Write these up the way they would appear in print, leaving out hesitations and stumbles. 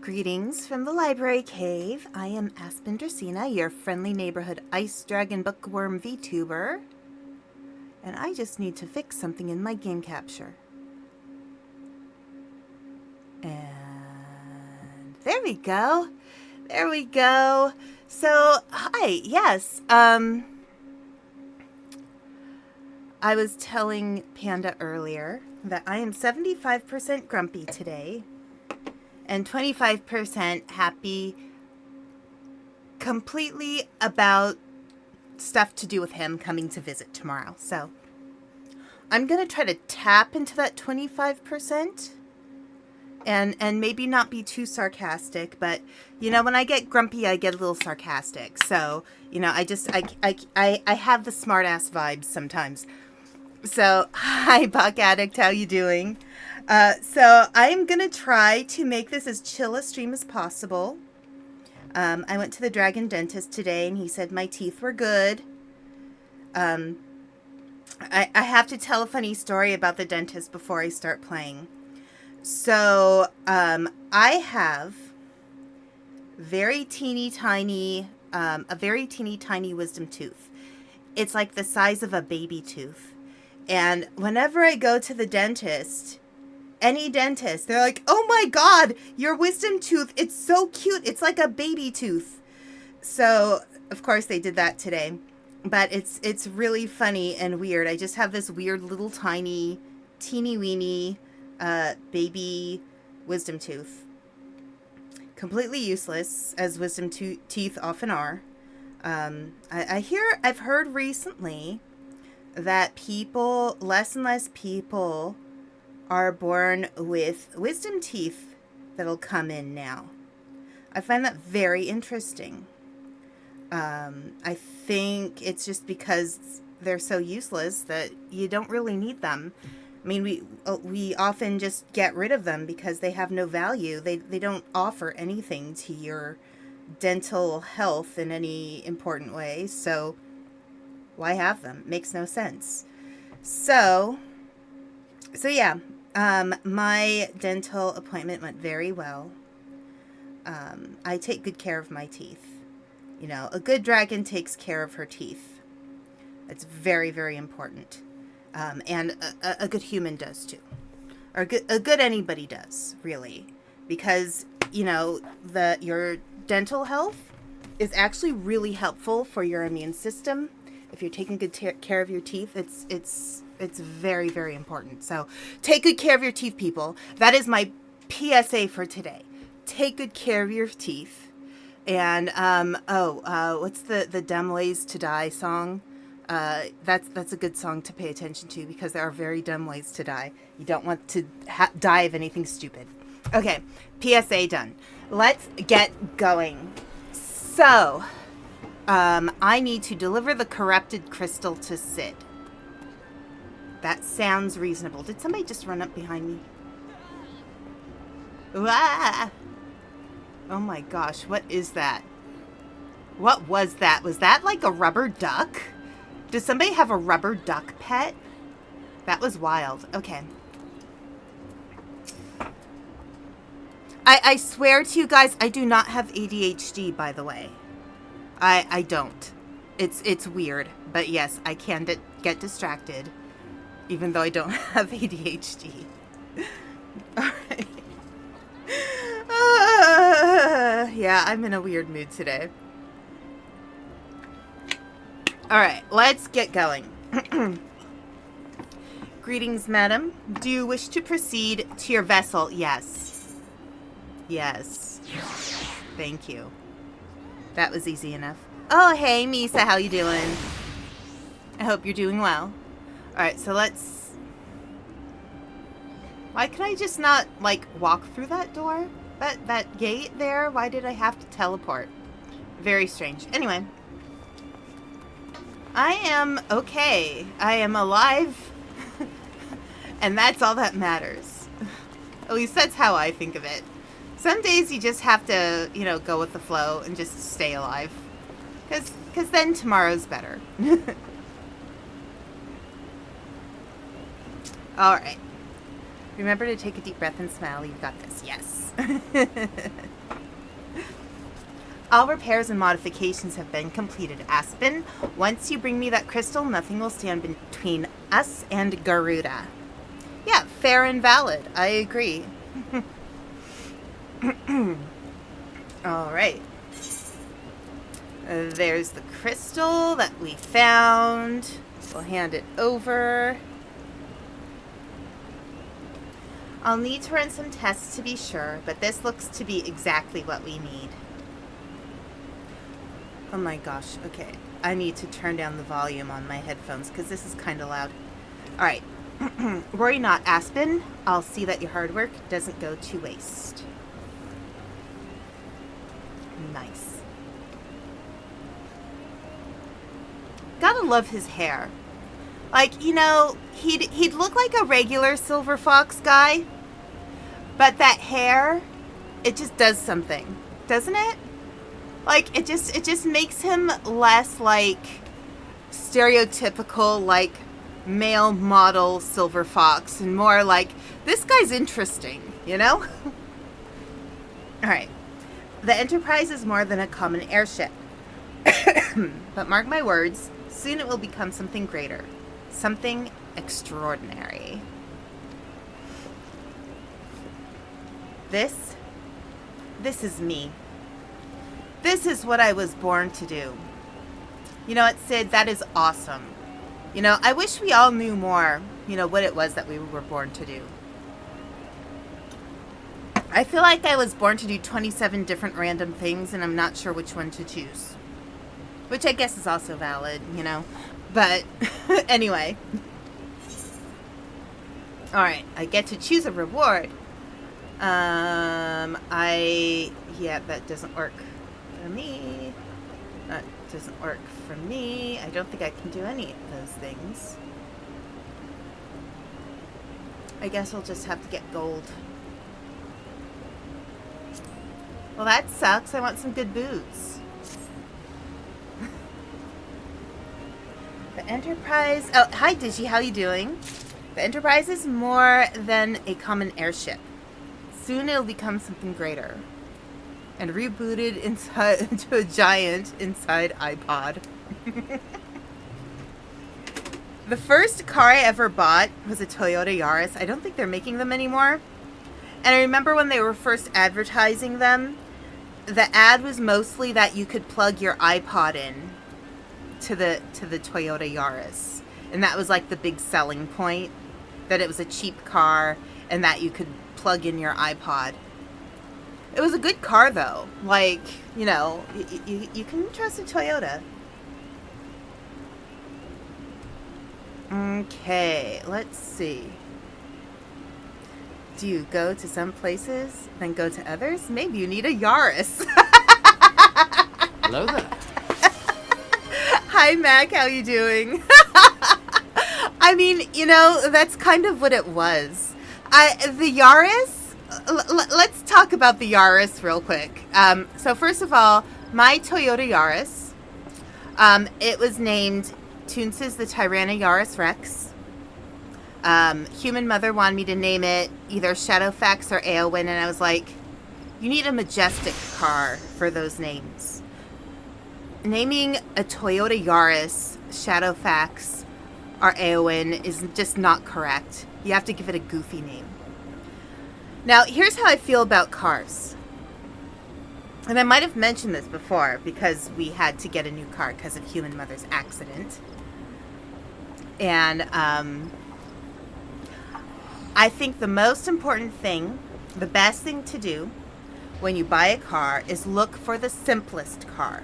Greetings from the library cave. I am Aspen Dracaena, your friendly neighborhood Ice Dragon Bookwyrm VTuber. And I just need to fix something in my game capture. And there we go. There we go. So, hi, yes. I was telling Panda earlier that I am 75% grumpy today. And 25% happy completely about stuff to do with him coming to visit tomorrow. So I'm going to try to tap into that 25% and maybe not be too sarcastic. But, you know, when I get grumpy, I get a little sarcastic. So, you know, I have the smart ass vibes sometimes. So, hi, Buck Addict. How you doing? So I'm going to try to make this as chill a stream as possible. I went to the dragon dentist today and he said my teeth were good. I have to tell a funny story about the dentist before I start playing. So, I have a very teeny tiny wisdom tooth. It's like the size of a baby tooth. And whenever I go to the dentist, any dentist, they're like, oh my God, your wisdom tooth, it's so cute. It's like a baby tooth. So, of course, they did that today. But it's really funny and weird. I just have this weird little tiny, teeny weeny baby wisdom tooth. Completely useless, as wisdom teeth often are. I've heard recently that less and less people are born with wisdom teeth that'll come in now. I find that very interesting. I think it's just because they're so useless that you don't really need them. I mean, we often just get rid of them because they have no value. They don't offer anything to your dental health in any important way. So why have them? Makes no sense. So yeah. My dental appointment went very well. I take good care of my teeth. You know, a good dragon takes care of her teeth. It's very, very important. And a good human does too. Or a good anybody does, really. Because, you know, your dental health is actually really helpful for your immune system. If you're taking good care of your teeth, it's very, very important. So take good care of your teeth, people. That is my PSA for today. Take good care of your teeth. And, what's the Dumb Ways to Die song? That's a good song to pay attention to because there are very dumb ways to die. You don't want to die of anything stupid. Okay, PSA done. Let's get going. So, I need to deliver the corrupted crystal to Sid. That sounds reasonable. Did somebody just run up behind me? Ah! Oh my gosh, what is that? What was that? Was that like a rubber duck? Does somebody have a rubber duck pet? That was wild. Okay. I swear to you guys, I do not have ADHD, by the way. I don't. It's weird. But yes, I can get distracted. Even though I don't have ADHD. Alright. Yeah, I'm in a weird mood today. Alright, let's get going. Greetings, madam. Do you wish to proceed to your vessel? Yes. Yes. Thank you. That was easy enough. Oh, hey, Misa, how you doing? I hope you're doing well. Alright, so let's... Why could I just not, like, walk through that door? That gate there? Why did I have to teleport? Very strange. Anyway. I am okay. I am alive. And that's all that matters. At least that's how I think of it. Some days you just have to, you know, go with the flow and just stay alive. Because then tomorrow's better. Alright. Remember to take a deep breath and smile. You've got this. Yes. All repairs and modifications have been completed, Aspen. Once you bring me that crystal, nothing will stand between us and Garuda. Yeah, fair and valid. I agree. All right. There's the crystal that we found. We'll hand it over. I'll need to run some tests to be sure, but this looks to be exactly what we need. Oh my gosh, okay. I need to turn down the volume on my headphones because this is kind of loud. All right. Worry not, Aspen. I'll see that your hard work doesn't go to waste. Nice. Gotta love his hair. Like, you know, he'd look like a regular silver fox guy, but that hair, it just does something, doesn't it? Like, it just makes him less like stereotypical, like, male model silver fox and more like, this guy's interesting, you know? All right. The Enterprise is more than a common airship. But mark my words, soon it will become something greater. Something extraordinary. This is me. This is what I was born to do. You know what, Sid? That is awesome. You know, I wish we all knew more, you know, what it was that we were born to do. I feel like I was born to do 27 different random things, and I'm not sure which one to choose. Which I guess is also valid, you know. But, anyway. Alright, I get to choose a reward. Yeah, that doesn't work for me. That doesn't work for me. I don't think I can do any of those things. I guess I'll just have to get gold. Well, that sucks. I want some good boots. The Enterprise... Oh, hi, Digi. How you doing? The Enterprise is more than a common airship. Soon it'll become something greater. And rebooted into a giant inside iPod. The first car I ever bought was a Toyota Yaris. I don't think they're making them anymore. And I remember when they were first advertising them, the ad was mostly that you could plug your iPod in to the Toyota Yaris. And that was like the big selling point, that it was a cheap car and that you could plug in your iPod. It was a good car, though. Like, you know, you can trust a Toyota. Okay, let's see. Do you go to some places, then go to others? Maybe you need a Yaris. Hello there. Hi, Mac. How you doing? I mean, you know, that's kind of what it was. The Yaris... Let's talk about the Yaris real quick. So first of all, my Toyota Yaris, it was named Toonces the Tyranna Yaris Rex. Human Mother wanted me to name it either Shadowfax or Aowen, and I was like, you need a majestic car for those names. Naming a Toyota Yaris Shadowfax or Aowen is just not correct. You have to give it a goofy name. Now, here's how I feel about cars. And I might have mentioned this before because we had to get a new car because of Human Mother's accident. And I think the most important thing, the best thing to do when you buy a car is look for the simplest car.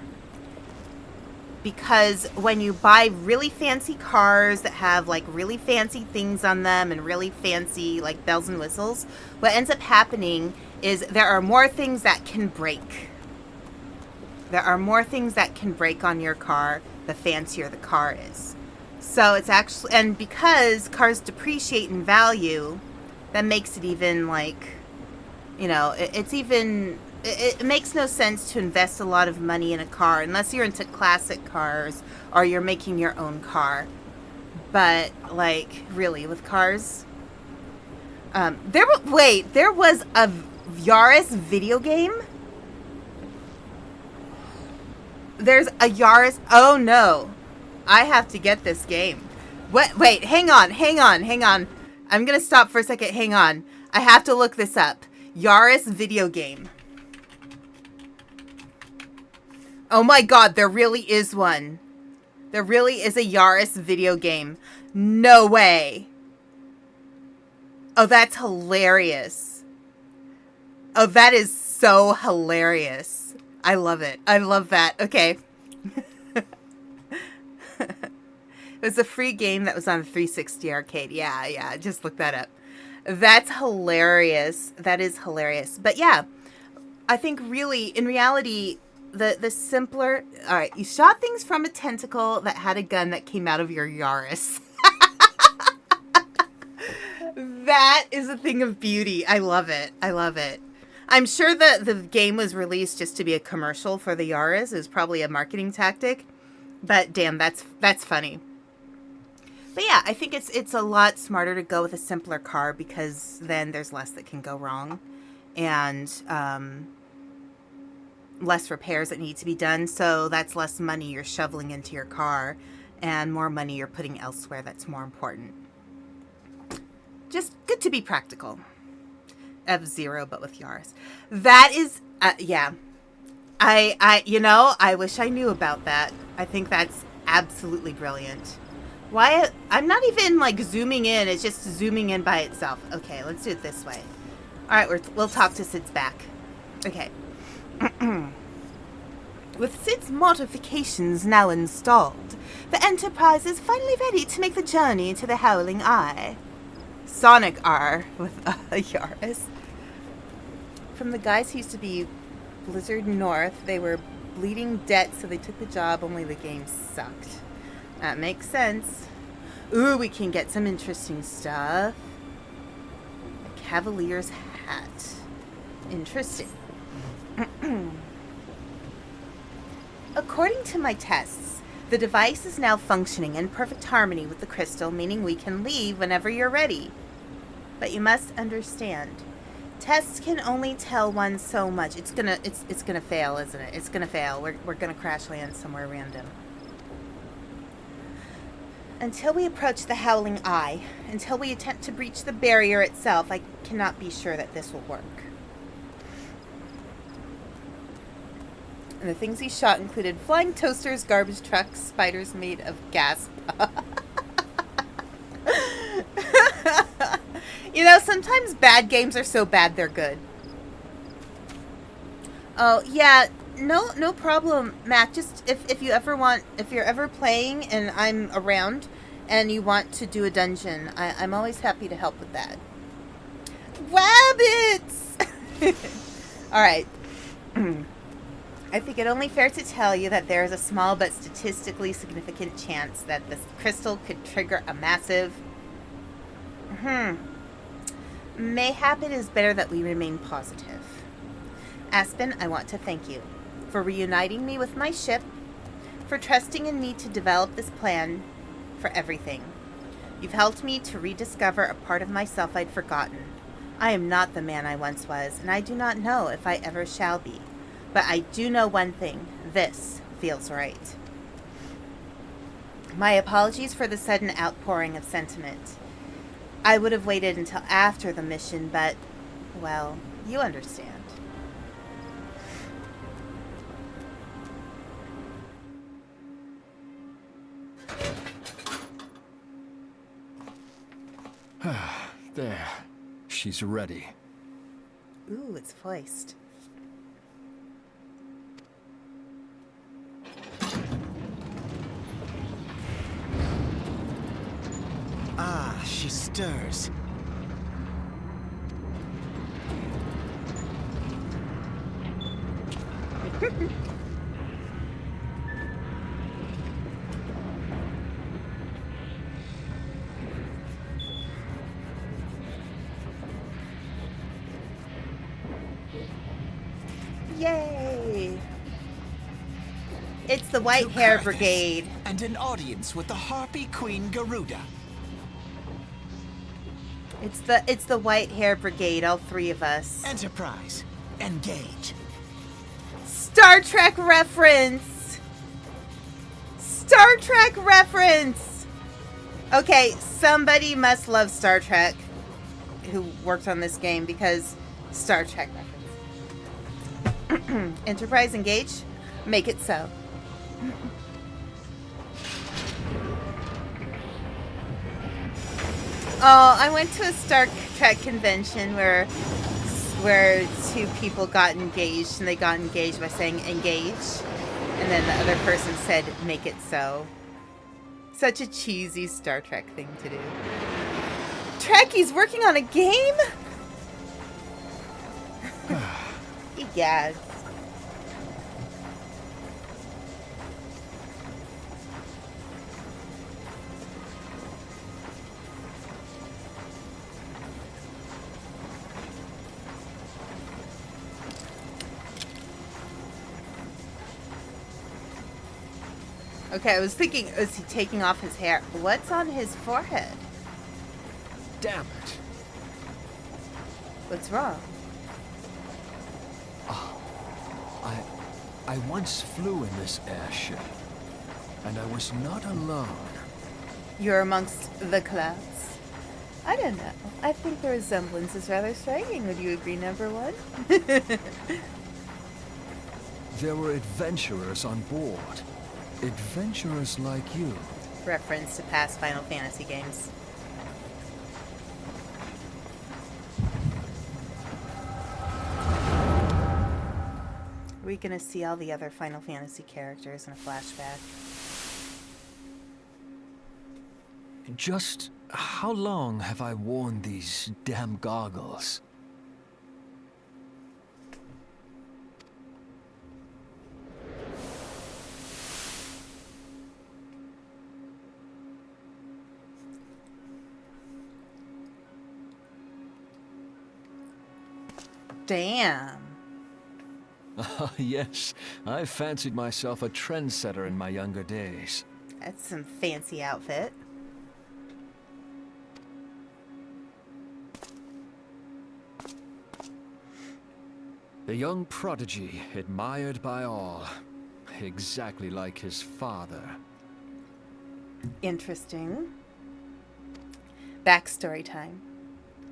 Because when you buy really fancy cars that have like really fancy things on them and really fancy like bells and whistles, what ends up happening is there are more things that can break. There are more things that can break on your car the fancier the car is. So it's actually, and because cars depreciate in value, that makes it even like, you know, it makes no sense to invest a lot of money in a car unless you're into classic cars or you're making your own car. But, like, really, with cars, There was a Yaris video game? There's a Yaris... Oh, no. I have to get this game. What? Wait, hang on. I'm going to stop for a second. Hang on. I have to look this up. Yaris video game. Oh my god, there really is one. There really is a Yaris video game. No way. Oh, that's hilarious. Oh, that is so hilarious. I love it. I love that. Okay. It was a free game that was on the 360 arcade. Yeah. Just look that up. That's hilarious. That is hilarious. But yeah, I think really, in reality, the simpler... All right, you shot things from a tentacle that had a gun that came out of your Yaris. That is a thing of beauty. I love it. I'm sure that the game was released just to be a commercial for the Yaris. It was probably a marketing tactic. But damn, that's funny. But yeah, I think it's a lot smarter to go with a simpler car because then there's less that can go wrong. And less repairs that need to be done. So that's less money you're shoveling into your car and more money you're putting elsewhere that's more important. Just good to be practical. F-Zero, but with Yaris. That is, yeah. I wish I knew about that. I think that's absolutely brilliant. Why? I'm not even, like, zooming in. It's just zooming in by itself. Okay, let's do it this way. All right, we'll talk to Sid's back. Okay. With Sid's modifications now installed, the Enterprise is finally ready to make the journey to the Howling Eye. Sonic R with Yaris. From the guys who used to be Blizzard North, they were bleeding debt, so they took the job, only the game sucked. That makes sense. Ooh, we can get some interesting stuff. A Cavalier's hat. Interesting. According to my tests, the device is now functioning in perfect harmony with the crystal, meaning we can leave whenever you're ready. But you must understand, tests can only tell one so much. It's gonna fail, isn't it? It's gonna fail. We're gonna crash land somewhere random. Until we approach the Howling Eye, until we attempt to breach the barrier itself, I cannot be sure that this will work. And the things he shot included flying toasters, garbage trucks, spiders made of gas. You know, sometimes bad games are so bad they're good. Oh, yeah, no problem, Mac. Just if you're ever playing and I'm around and you want to do a dungeon, I'm always happy to help with that. Wabbits! Alright. I think it only fair to tell you that there is a small but statistically significant chance that this crystal could trigger a massive... Mayhap it is better that we remain positive. Aspen, I want to thank you for reuniting me with my ship, for trusting in me to develop this plan, for everything. You've helped me to rediscover a part of myself I'd forgotten. I am not the man I once was, and I do not know if I ever shall be. But I do know one thing. This feels right. My apologies for the sudden outpouring of sentiment. I would have waited until after the mission, but, well, you understand. There. She's ready. Ooh, it's voiced. Ah, she stirs. Yay! It's the White Hair Brigade. And an audience with the Harpy Queen Garuda. It's the white hair brigade, all three of us. Enterprise, engage. Star Trek reference! Star Trek reference! Okay, somebody must love Star Trek who worked on this game because Star Trek reference. Enterprise engage? Make it so. Oh, I went to a Star Trek convention where two people got engaged, and they got engaged by saying engage, and then the other person said make it so. Such a cheesy Star Trek thing to do. Trekkie's working on a game? Yes. Okay, I was thinking, is he taking off his hair? What's on his forehead? Damn it. What's wrong? I once flew in this airship, and I was not alone. You're amongst the clouds? I don't know. I think the resemblance is rather striking. Would you agree, number one? There were adventurers on board. Adventurers like you. Reference to past Final Fantasy games. Are we gonna see all the other Final Fantasy characters in a flashback? Just how long have I worn these damn goggles? Damn. Yes, I fancied myself a trendsetter in my younger days. That's some fancy outfit. The young prodigy, admired by all. Exactly like his father. Interesting. Backstory time.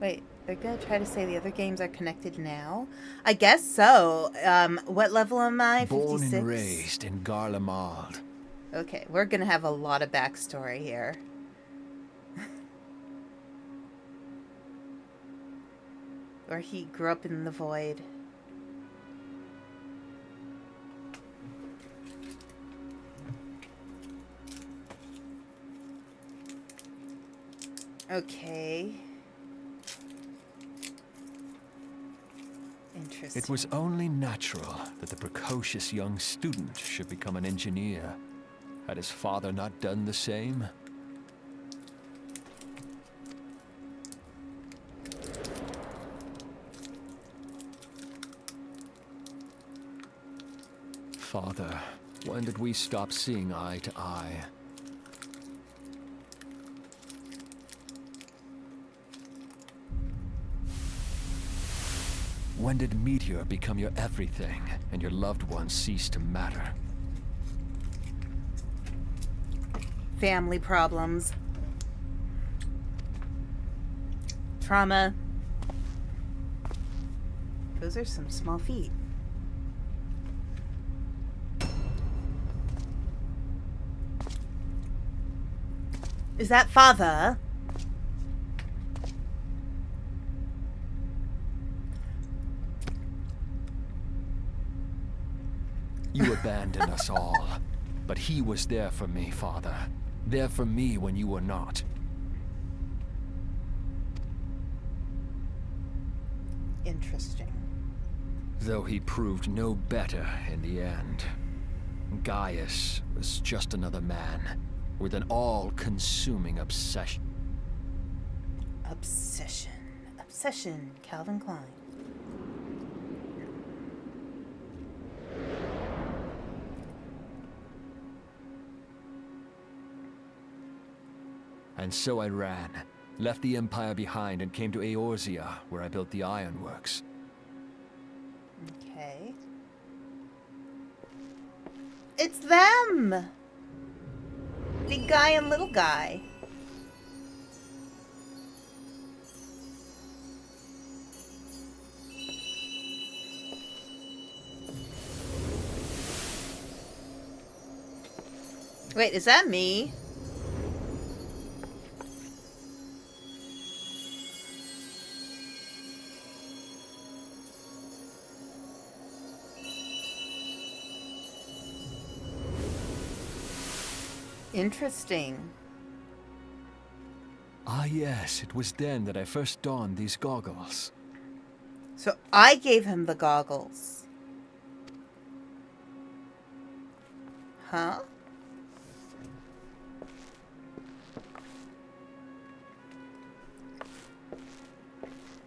Wait, they're gonna try to say the other games are connected now? I guess so. What level am I? 56? Born and raised in Garlemald. Okay, we're gonna have a lot of backstory here. Or he grew up in the void. Okay. Interesting. It was only natural that the precocious young student should become an engineer. Had his father not done the same? Father, when did we stop seeing eye to eye? When did Meteor become your everything, and your loved ones cease to matter? Family problems. Trauma. Those are some small feet. Is that father? You abandoned us all, but he was there for me, Father. There for me when you were not. Interesting. Though he proved no better in the end. Gaius was just another man, with an all-consuming obsession. Obsession. Obsession, Calvin Klein. And so I ran, Left the Empire behind and came to Eorzea, where I built the ironworks. Okay. It's them! Big guy and little guy. Wait, is that me? Interesting. Ah yes, it was then that I first donned these goggles. So I gave him the goggles. Huh?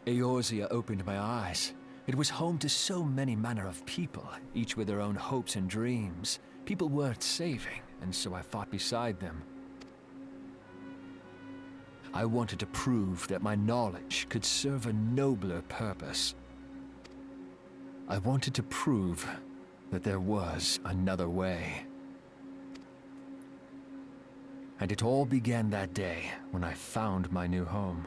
Eorzea opened my eyes. It was home to so many manner of people, each with their own hopes and dreams. People worth saving, and so I fought beside them. I wanted to prove that my knowledge could serve a nobler purpose. I wanted to prove that there was another way. And it all began that day when I found my new home.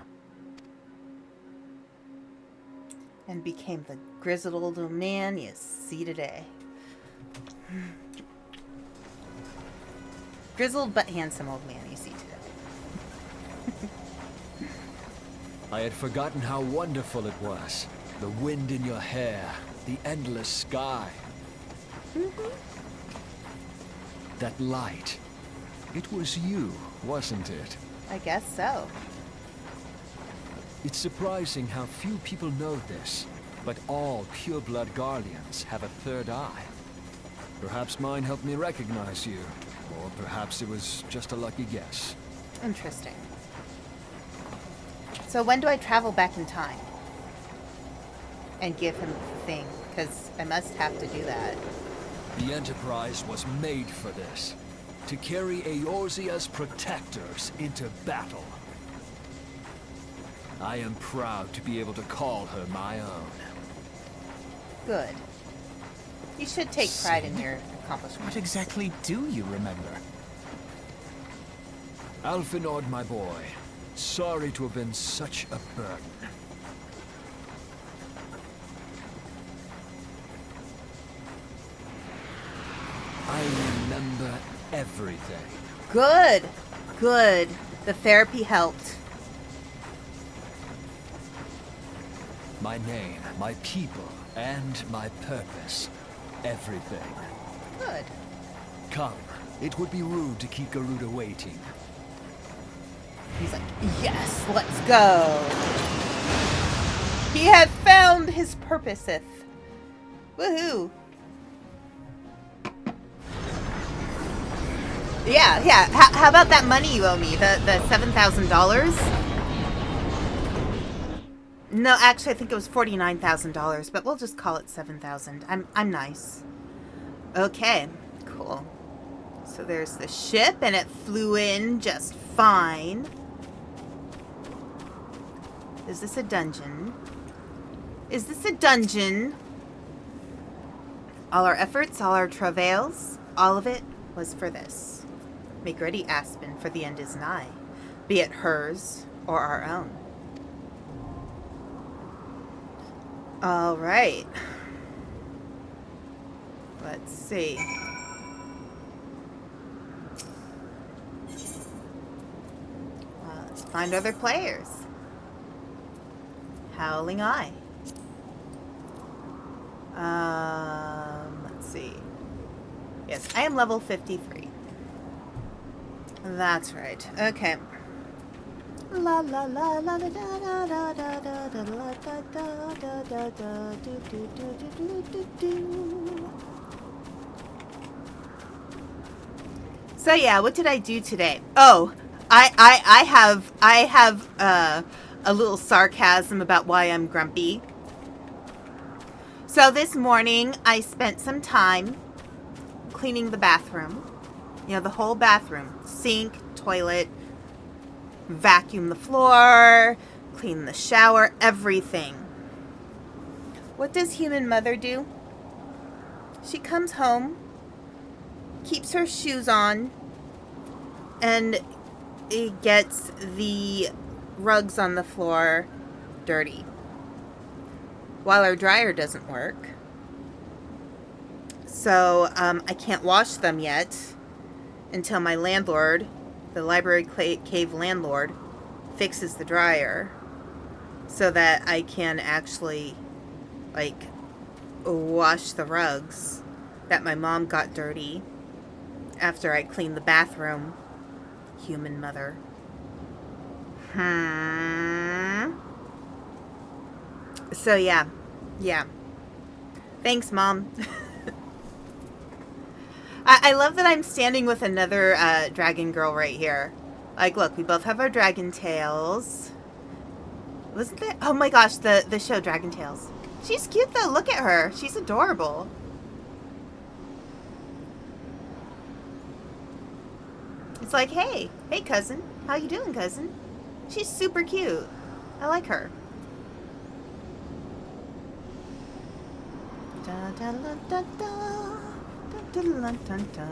And became the grizzled old man you see today. Grizzled but handsome old man you see today. I had forgotten how wonderful it was. The wind in your hair, the endless sky. That light. It was you, wasn't it? I guess so. It's surprising how few people know this, but all pure-blood Garleans have a third eye. Perhaps mine helped me recognize you, or perhaps it was just a lucky guess. Interesting. So when do I travel back in time? And give him the thing, because I must have to do that. The Enterprise was made for this. To carry Eorzea's protectors into battle. I am proud to be able to call her my own. Good. You should take pride in your accomplishments. What exactly do you remember? Alphinaud, my boy. Sorry to have been such a burden. I remember everything. Good. Good. The therapy helped. My name, my people, and my purpose. Everything. Good. Come. It would be rude to keep Garuda waiting. He's like, yes, let's go. He had found his purposeth. Woohoo. Yeah. How about that money you owe me? The $7,000? No, actually, I think it was $49,000, but we'll just call it $7,000. I'm nice. Okay, cool. So there's the ship, and it flew in just fine. Is this a dungeon? Is this a dungeon? All our efforts, all our travails, all of it was for this. Make ready, Aspen, for the end is nigh, be it hers or our own. All right. Let's see. Let's find other players. Howling Eye. Let's see. Yes, I am level 53. That's right. Okay. La la la la da da da da da da la da da da da da do do do do do do. So yeah, what did I do today? Oh, I have a little sarcasm about why I'm grumpy. So this morning I spent some time cleaning the bathroom. You know, the whole bathroom, sink, toilet, vacuum the floor, clean the shower, everything. What does human mother do? She comes home, keeps her shoes on, and it gets the rugs on the floor dirty. While our dryer doesn't work. So I can't wash them yet until my landlord, the library cave landlord, fixes the dryer so that I can actually, like, wash the rugs that my mom got dirty after I cleaned the bathroom. Human mother. So yeah. Thanks, Mom. I love that I'm standing with another dragon girl right here. Like, look, we both have our dragon tails. Wasn't there? Oh my gosh, the show Dragon Tales. She's cute though. Look at her. She's adorable. It's like, hey cousin. How you doing, cousin? She's super cute. I like her. Da, da, da, da, da. Da, da, da, da, da.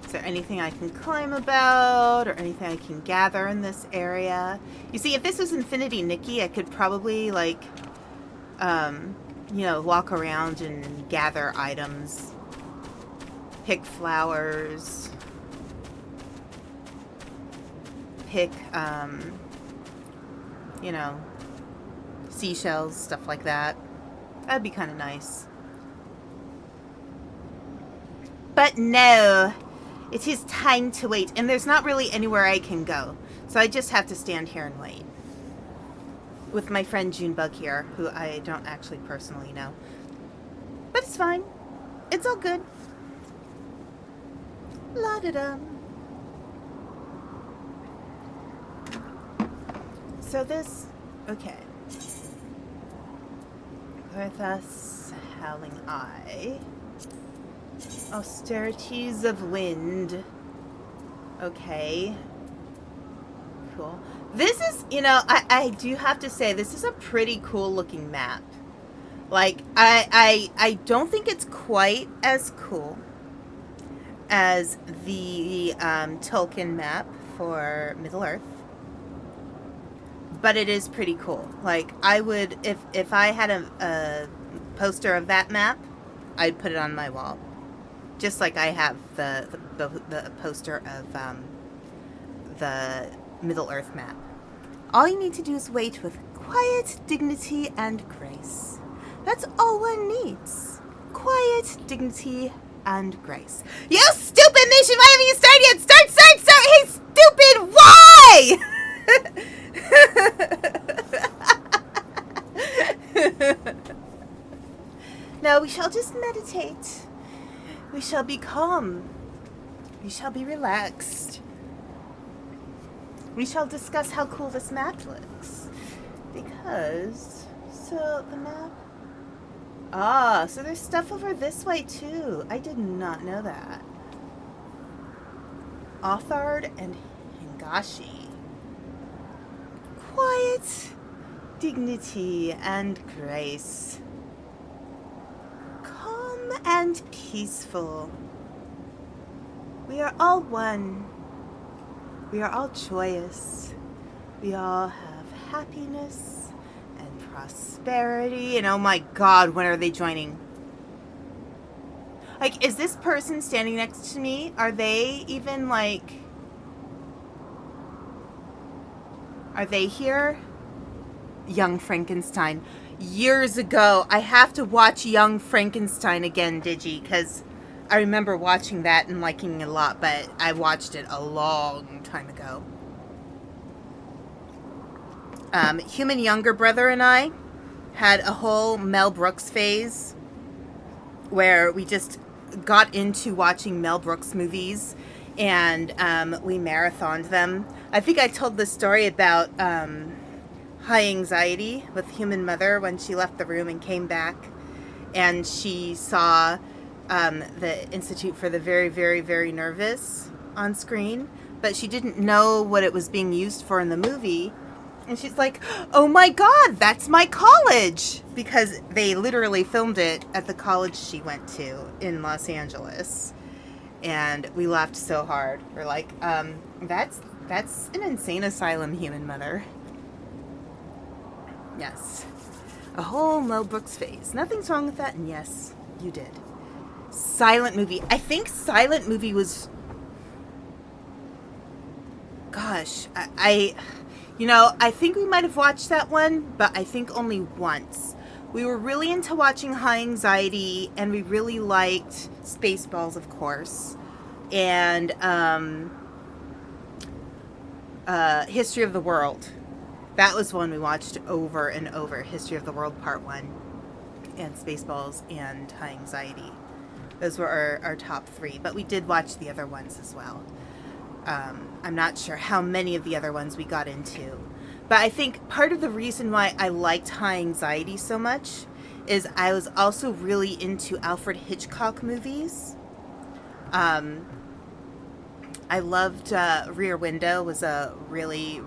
Is there anything I can climb about or anything I can gather in this area? You see, if this was Infinity Nikki, I could probably, like, walk around and gather items. Pick flowers. Pick, seashells, stuff like that. That'd be kind of nice. But no, it is time to wait. And there's not really anywhere I can go. So I just have to stand here and wait. With my friend Junebug here, who I don't actually personally know. But it's fine. It's all good. La-da-da. So this... Okay. Gorthas, Howling Eye. Austerities of Wind. Okay. Cool. This is, I do have to say, this is a pretty cool looking map. Like, I don't think it's quite as cool as the Tolkien map for Middle-earth. But it is pretty cool. Like, I would, if I had a poster of that map, I'd put it on my wall. Just like I have the poster of the Middle-earth map. All you need to do is wait with quiet dignity and grace. That's all one needs. Quiet dignity and grace. You stupid nation! Why haven't you started yet? Start! Hey, stupid! Why? No, we shall just meditate. We shall be calm. We shall be relaxed. We shall discuss how cool this map looks. Because, so the map... Ah, so there's stuff over this way too. I did not know that. Othard and Hingashi. Quiet, dignity, and grace. Calm and peaceful. We are all one. We are all joyous. We all have happiness and prosperity. And oh my god, when are they joining? Like, is this person standing next to me? Are they even, like... Are they here? Young Frankenstein. Years ago, I have to watch Young Frankenstein again, Digi, because I remember watching that and liking it a lot, but I watched it a long time ago. Human younger brother and I had a whole Mel Brooks phase where we just got into watching Mel Brooks movies and we marathoned them. I think I told the story about high anxiety with human mother when she left the room and came back and she saw the Institute for the Very, Very, Very Nervous on screen. but she didn't know what it was being used for in the movie. And she's like, oh my God, that's my college! Because they literally filmed it at the college she went to in Los Angeles. And we laughed so hard. We're like, that's an insane asylum, human mother. Yes. A whole Mel Brooks phase. Nothing's wrong with that, and yes, you did. Silent movie. I think Silent movie was... Gosh, I think we might have watched that one, but I think only once. We were really into watching High Anxiety, and we really liked Spaceballs, of course, and History of the World. That was one we watched over and over. History of the World Part 1, and Spaceballs, and High Anxiety. Those were our top 3, but we did watch the other ones as well. I'm not sure how many of the other ones we got into. But I think part of the reason why I liked High Anxiety so much is I was also really into Alfred Hitchcock movies. I loved Rear Window. Was a really,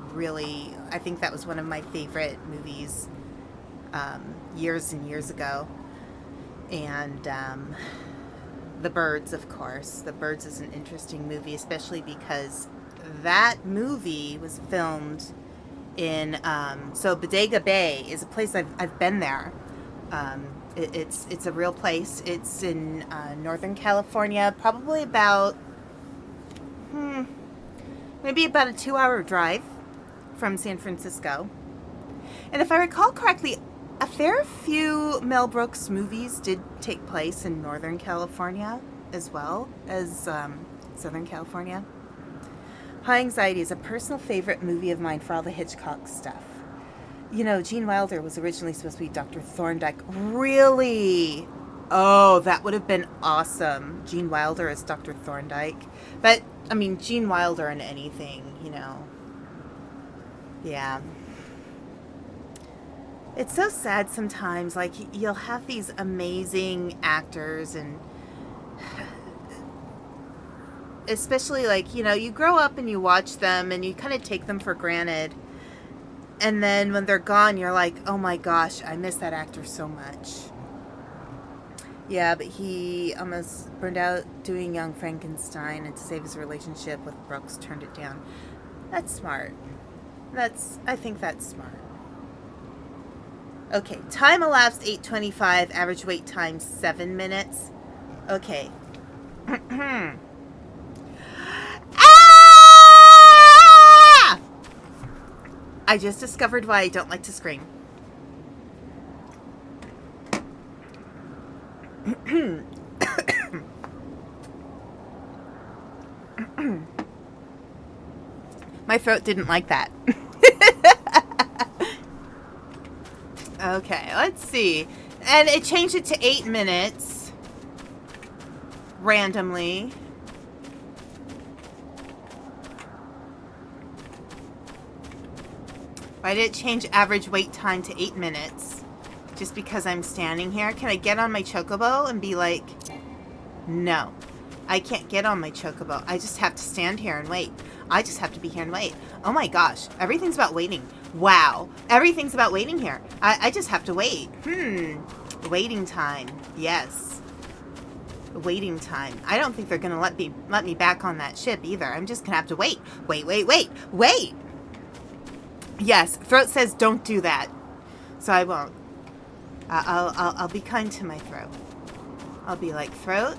I think that was one of my favorite movies years and years ago. And The Birds, of course. The Birds is an interesting movie, especially because that movie was filmed in so Bodega Bay is a place I've been there. It's a real place. It's in Northern California, probably about maybe about a 2-hour drive from San Francisco. And if I recall correctly, a fair few Mel Brooks movies did take place in Northern California as well as Southern California. High Anxiety is a personal favorite movie of mine for all the Hitchcock stuff. You know, Gene Wilder was originally supposed to be Dr. Thorndike. Really? Oh, that would have been awesome. Gene Wilder as Dr. Thorndike. But, I mean, Gene Wilder in anything, you know. Yeah. It's so sad sometimes. Like, you'll have these amazing actors and... especially, like, you know, you grow up and you watch them and you kind of take them for granted. And then when they're gone, you're like, oh my gosh, I miss that actor so much. Yeah, but he almost burned out doing Young Frankenstein, and to save his relationship with Brooks, turned it down. That's smart. I think that's smart. Okay, time elapsed 8:25, average wait time 7 minutes. Okay. I just discovered why I don't like to scream. My throat didn't like that. Okay, let's see. And it changed it to 8 minutes. Randomly. Why did it change average wait time to 8 minutes? Just because I'm standing here? Can I get on my chocobo and be like, no, I can't get on my chocobo. I just have to stand here and wait. I just have to be here and wait. Oh my gosh, everything's about waiting. Wow, everything's about waiting here. I just have to wait. Waiting time. Yes. Waiting time. I don't think they're going to let me back on that ship either. I'm just going to have to wait. Wait. Yes, throat says don't do that. So I won't. I'll be kind to my throat. I'll be like, throat.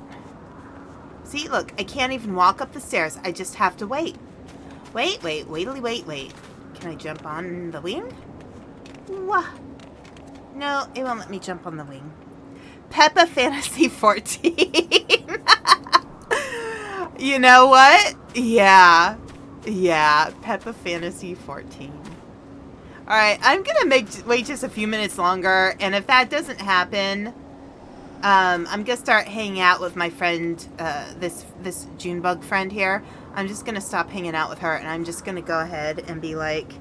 See, look, I can't even walk up the stairs. I just have to wait. Wait. Can I jump on the wing? Wah. No, it won't let me jump on the wing. Peppa Fantasy 14. You know what? Yeah, Peppa Fantasy 14. Alright, I'm gonna wait just a few minutes longer, and if that doesn't happen, I'm gonna start hanging out with my friend, this Junebug friend here. I'm just gonna stop hanging out with her, and I'm just gonna go ahead and be like,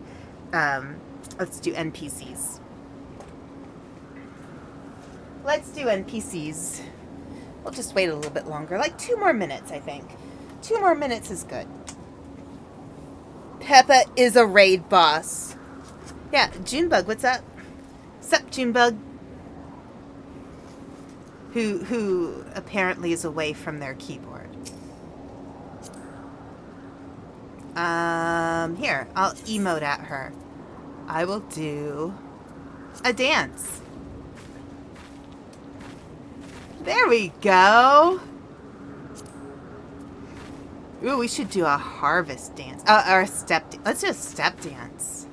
let's do NPCs. Let's do NPCs. We'll just wait a little bit longer, like 2 more minutes, I think. 2 more minutes is good. Peppa is a raid boss. Yeah, Junebug, what's up? Sup, Junebug? Who apparently is away from their keyboard. Here, I'll emote at her. I will do a dance. There we go. Ooh, we should do a harvest dance. Or a step dance. Let's do a step dance.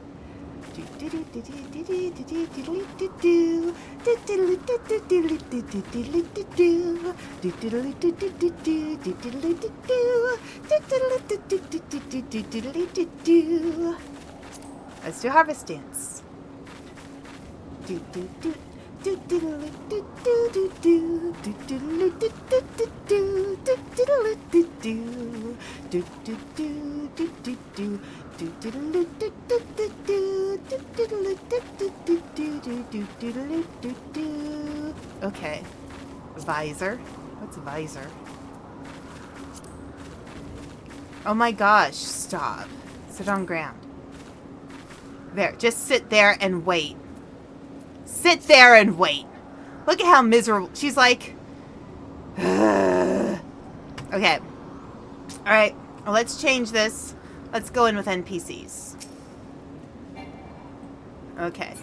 Let's do harvest dance. Okay. Visor. What's visor? Oh my gosh, stop. Sit on ground. There, just sit there and wait. Sit there and wait. Look at how miserable. She's like... Okay. Alright, well, let's change this. Let's go in with NPCs. Okay.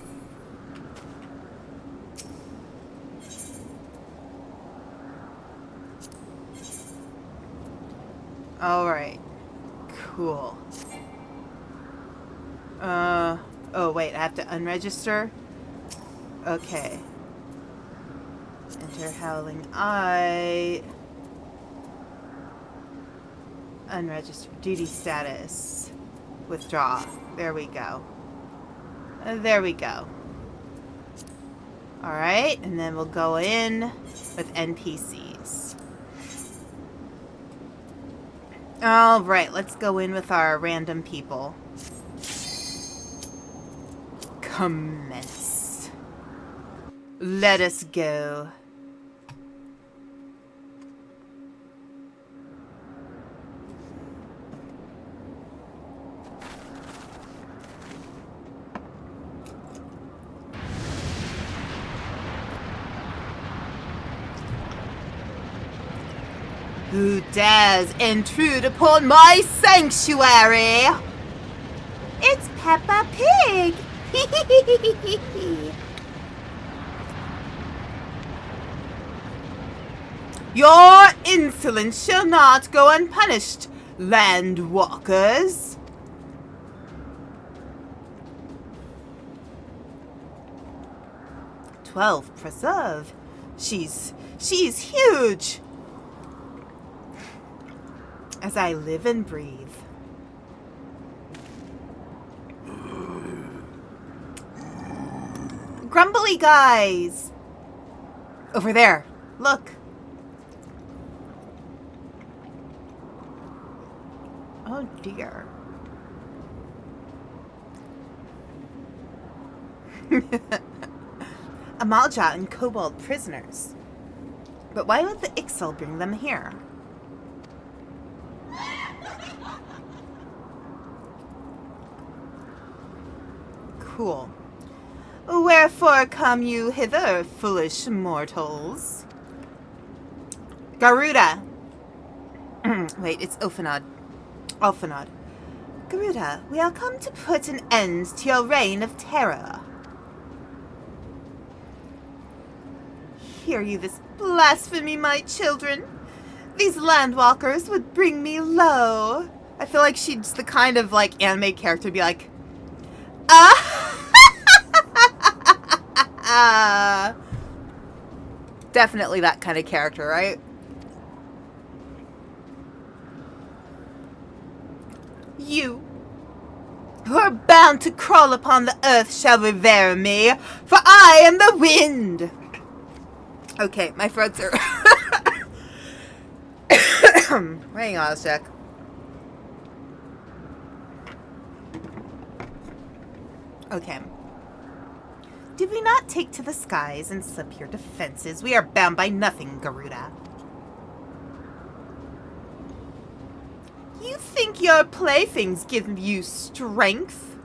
Alright. Cool. Oh wait, I have to unregister? Okay. Enter Howling Eye. Unregistered. Duty status. Withdraw. There we go. There we go. Alright, and then we'll go in with NPCs. Alright, let's go in with our random people. Commence. Let us go. Who dares intrude upon my sanctuary? It's Peppa Pig! Your insolence shall not go unpunished, landwalkers. "12 preserve. She's huge. As I live and breathe. Grumbly guys! Over there. Look. Oh dear. Amalja and Kobold prisoners. But why would the Ixal bring them here? Cool. Wherefore come you hither, foolish mortals? Garuda. Wait, it's Ophanod. Alphanod. Garuda, we are come to put an end to your reign of terror. Hear you this blasphemy, my children? These landwalkers would bring me low. I feel like she's the kind of, like, anime character to be like, definitely that kind of character, right? You, who are bound to crawl upon the earth, shall revere me, for I am the wind. Okay, my throats are... Hang on a sec. Okay. Did we not take to the skies and slip your defenses? We are bound by nothing, Garuda. You think your playthings give you strength?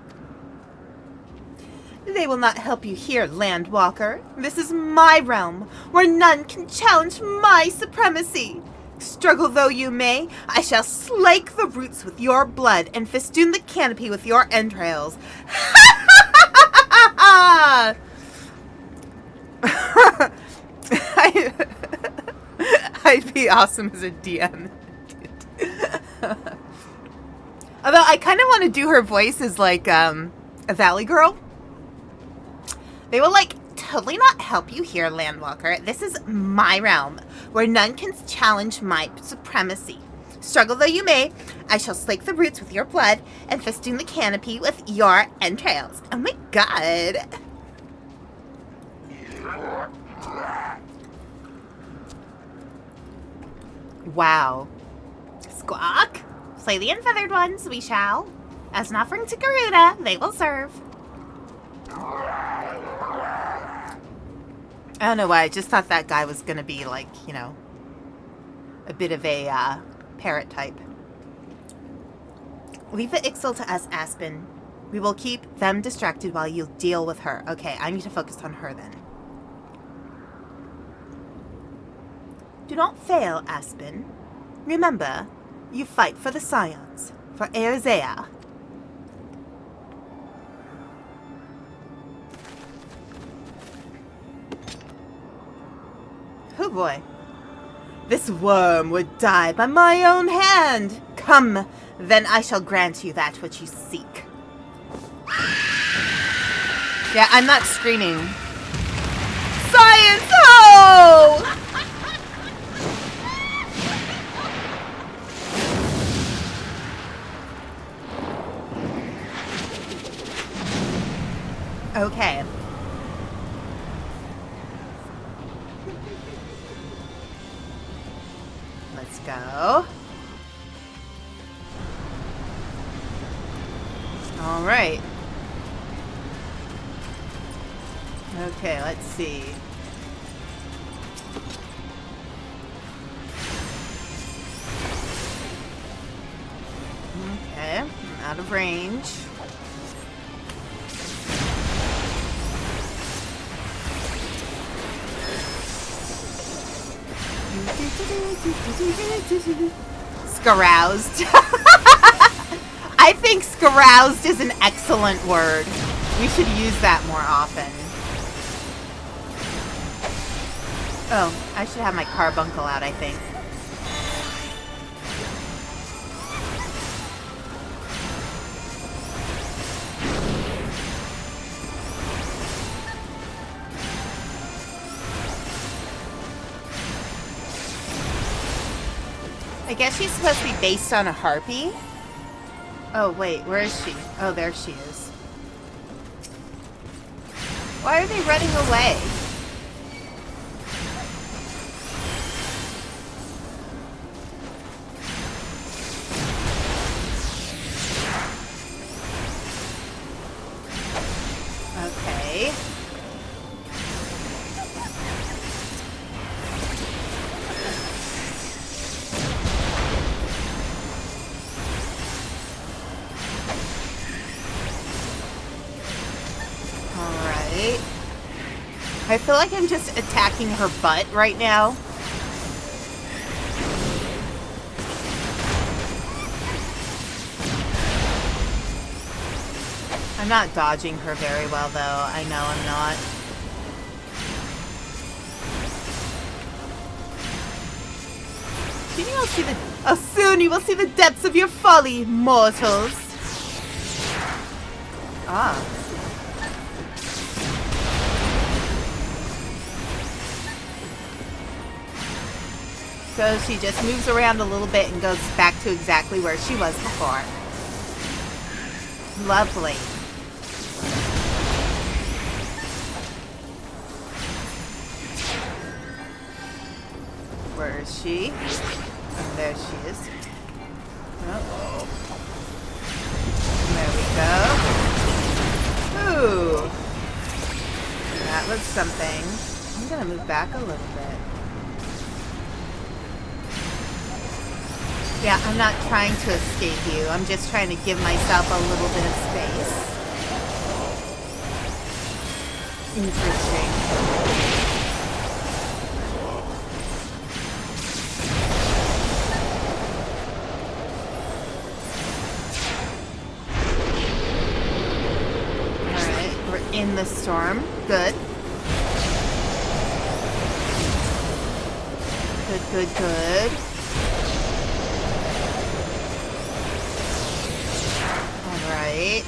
They will not help you here, Landwalker. This is my realm, where none can challenge my supremacy. Struggle though you may, I shall slake the roots with your blood and festoon the canopy with your entrails. I'd be awesome as a DM. Although I kind of want to do her voice as like a Valley Girl. They will like totally not help you here, Landwalker. This is my realm, where none can challenge my supremacy. Struggle though you may, I shall slake the roots with your blood and festoon the canopy with your entrails. Oh my god. Wow. Squawk. Slay the unfeathered ones, we shall. As an offering to Garuda, they will serve. I don't know why, I just thought that guy was gonna be like, you know, a bit of a parrot type. Leave the Ixal to us, Aspen. We will keep them distracted while you deal with her. Okay, I need to focus on her then. Do not fail, Aspen. Remember, you fight for the Scions, for Erzea. Oh boy. This worm would die by my own hand. Come, then I shall grant you that which you seek. Yeah, I'm not screaming. Science ho! Okay. Let's go. All right. Okay, let's see. Okay, I'm out of range. Scaroused. I think scaroused is an excellent word. We should use that more often. Oh, I should have my carbuncle out, I think. I guess she's supposed to be based on a harpy. Oh, wait, where is she? Oh, there she is. Why are they running away? Okay. I feel like I'm just attacking her butt right now. I'm not dodging her very well, though. I know I'm not. Soon you will see the... Oh, soon you will see the depths of your folly, mortals. Ah. So she just moves around a little bit and goes back to exactly where she was before. Lovely. Where is she? And there she is. Uh-oh. There we go. Ooh. That was something. I'm gonna move back a little bit. Yeah, I'm not trying to escape you. I'm just trying to give myself a little bit of space. Interesting. Alright, we're in the storm. Good. Good, good, good. Alright.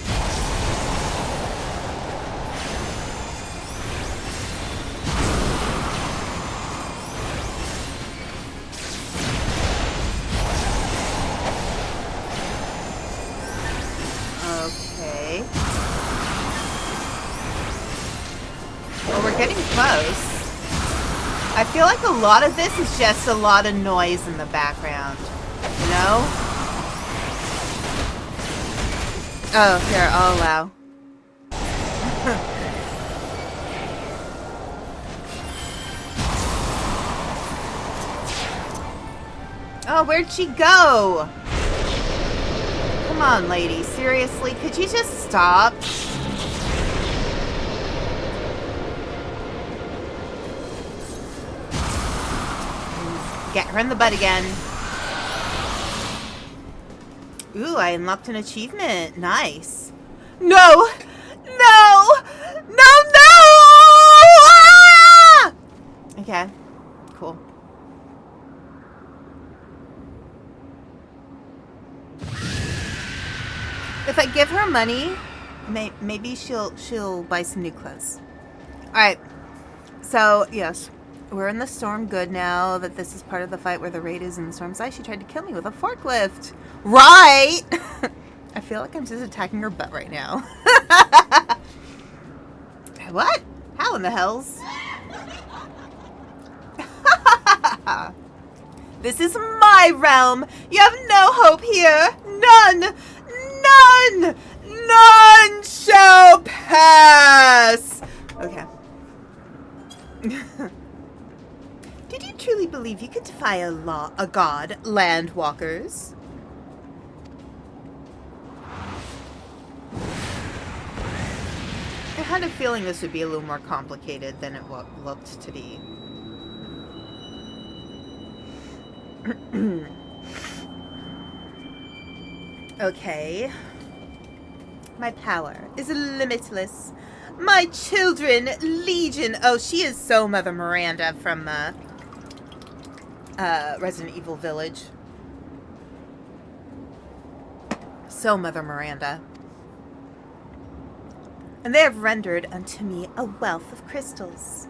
Okay. Well, we're getting close. I feel like a lot of this is just a lot of noise in the background. You know? Oh, here, I'll allow. Oh, where'd she go? Come on, lady. Seriously, could you just stop? Get her in the butt again. Ooh, I unlocked an achievement. Nice. No! No! No, no! Ah! Okay. Cool. If I give her money, maybe she'll buy some new clothes. Alright. So, yes. We're in the storm good now that this is part of the fight where the raid is in the storm's eye. She tried to kill me with a forklift. Right! I feel like I'm just attacking her butt right now. What? How in the hells? This is my realm. You have no hope here. None. None. None shall pass. Okay. Did you truly believe you could defy a god, landwalkers? I had a feeling this would be a little more complicated than it looked to be. Okay. My power is limitless. My children, legion. Oh, she is so Mother Miranda from Resident Evil Village. So Mother Miranda. And they have rendered unto me a wealth of crystals.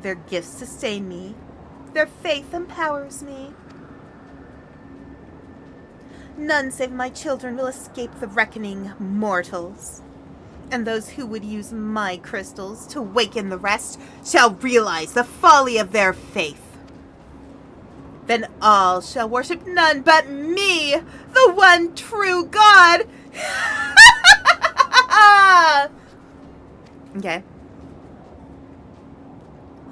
Their gifts sustain me. Their faith empowers me. None save my children will escape the reckoning, mortals. And those who would use my crystals to waken the rest shall realize the folly of their faith. Then all shall worship none but me, the one true God. Okay.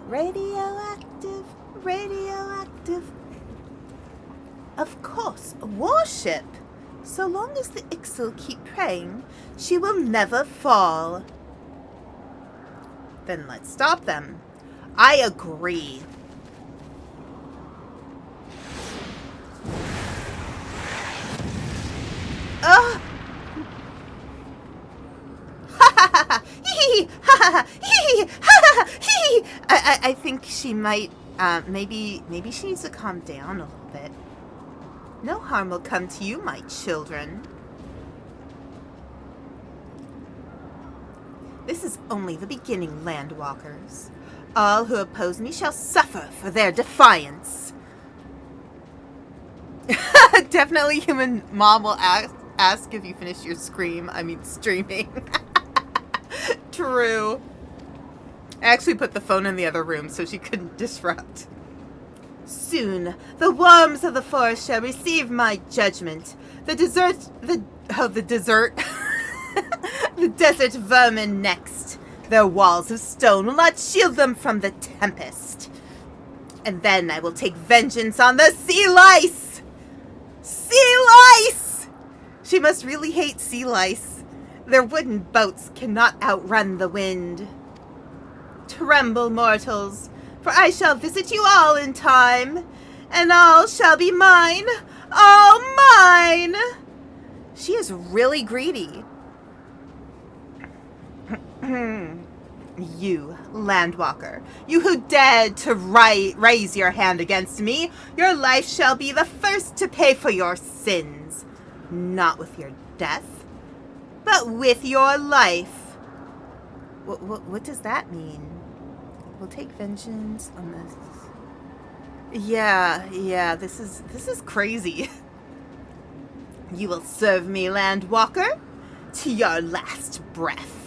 Radioactive, radioactive. Of course, worship. So long as the Ixal keep praying, she will never fall. Then let's stop them. I agree. Ugh. I think she might, maybe she needs to calm down a little bit. No harm will come to you, my children. This is only the beginning, landwalkers. All who oppose me shall suffer for their defiance. Definitely human mom will ask if you finish your streaming. True. I actually put the phone in the other room so she couldn't disrupt. Soon, the worms of the forest shall receive my judgment. The desert vermin next. Their walls of stone will not shield them from the tempest. And then I will take vengeance on the sea lice! Sea lice! She must really hate sea lice. Their wooden boats cannot outrun the wind. Tremble, mortals, for I shall visit you all in time, and all shall be mine, all mine! She is really greedy. You, Landwalker, you who dared to raise your hand against me, your life shall be the first to pay for your sins. Not with your death, but with your life. What does that mean? We'll take vengeance on this. Yeah, this is crazy. You will serve me, Landwalker, to your last breath.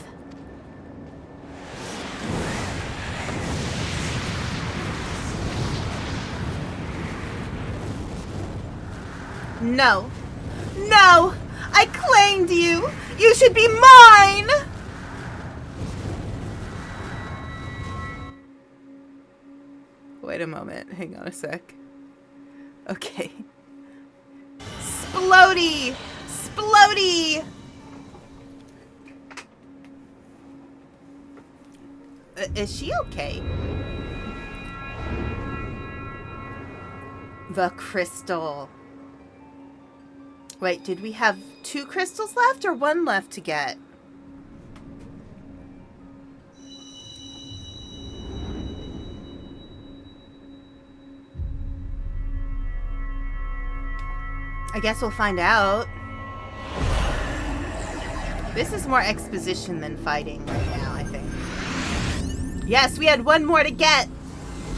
No. No! I claimed you! You should be mine! Wait a moment. Hang on a sec. Okay. Splody! Splody! Is she okay? The crystal. Wait, did we have 2 crystals left or 1 left to get? I guess we'll find out. This is more exposition than fighting right now, I think. Yes, we had 1 more to get.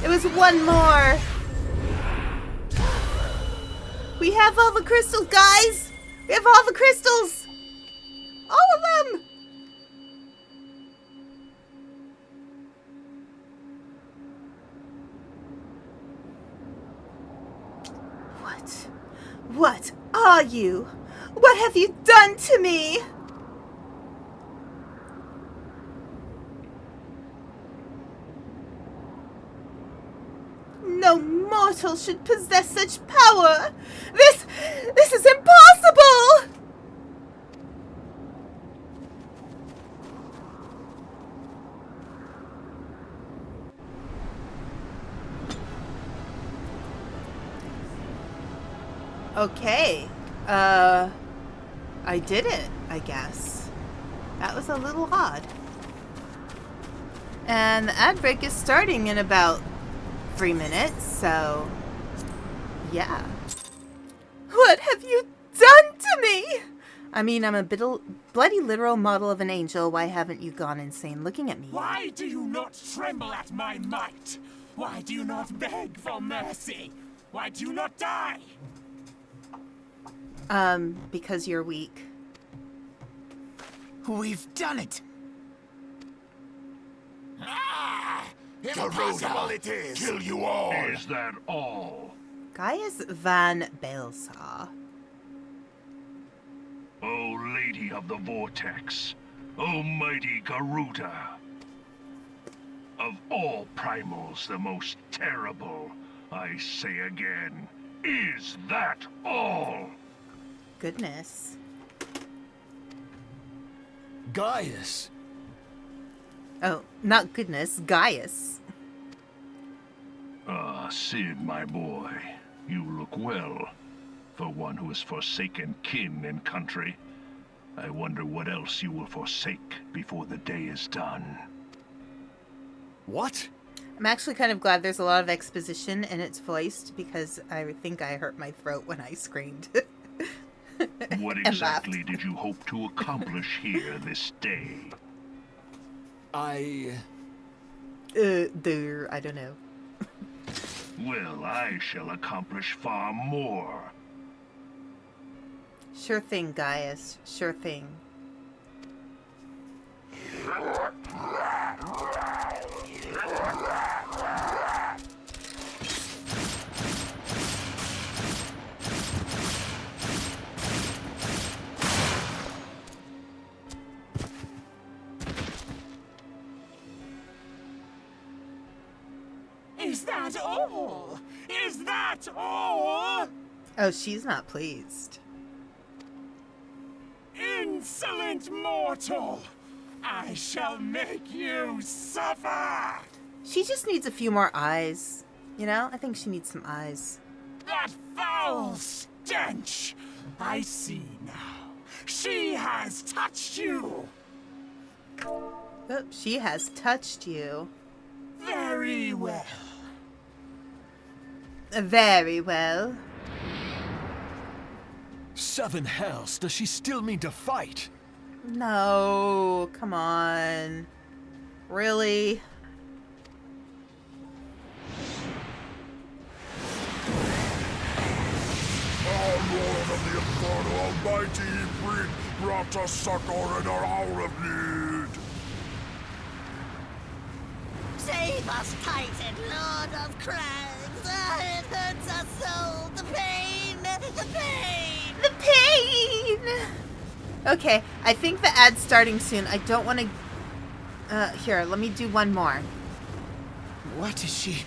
It was 1 more. We have all the crystals, guys! We have all the crystals! All of them! What are you? What have you done to me? No mortal should possess such power! This is impossible! Okay. I did it, I guess. That was a little odd. And the ad break is starting in about 3 minutes, so yeah. What have you done to me? I mean, I'm a bloody literal model of an angel. Why haven't you gone insane looking at me? Why do you not tremble at my might? Why do you not beg for mercy? Why do you not die? Because you're weak. We've done it! Impossible it is! Kill you all! Is that all? Gaius Van Baelsar. O Lady of the Vortex, O mighty Garuda. Of all primals, the most terrible, I say again, is that all? Goodness. Gaius! Oh, not goodness, Gaius. Ah, Sid, my boy, you look well. For one who has forsaken kin and country. I wonder what else you will forsake before the day is done. What? I'm actually kind of glad there's a lot of exposition and it's voiced because I think I hurt my throat when I screamed. What And exactly laughed. did you hope to accomplish here this day? I I don't know. Well, I shall accomplish far more. Sure thing, Gaius. Sure thing. Is that that all? Is that all? Oh, she's not pleased. Insolent mortal! I shall make you suffer! She just needs a few more eyes. You know, I think she needs some eyes. That foul stench! I see now. She has touched you! Oh, she has touched you. Very well. Very well. 7 hells, does she still mean to fight? No, come on. Really? Our Lord of the Inferno Almighty brought us succor in our hour of need. Save us, Titan, Lord of Crags! It hurts us so! The pain! The pain! The pain! Okay, I think the ad's starting soon. I don't want to... here, let me do one more. What is she?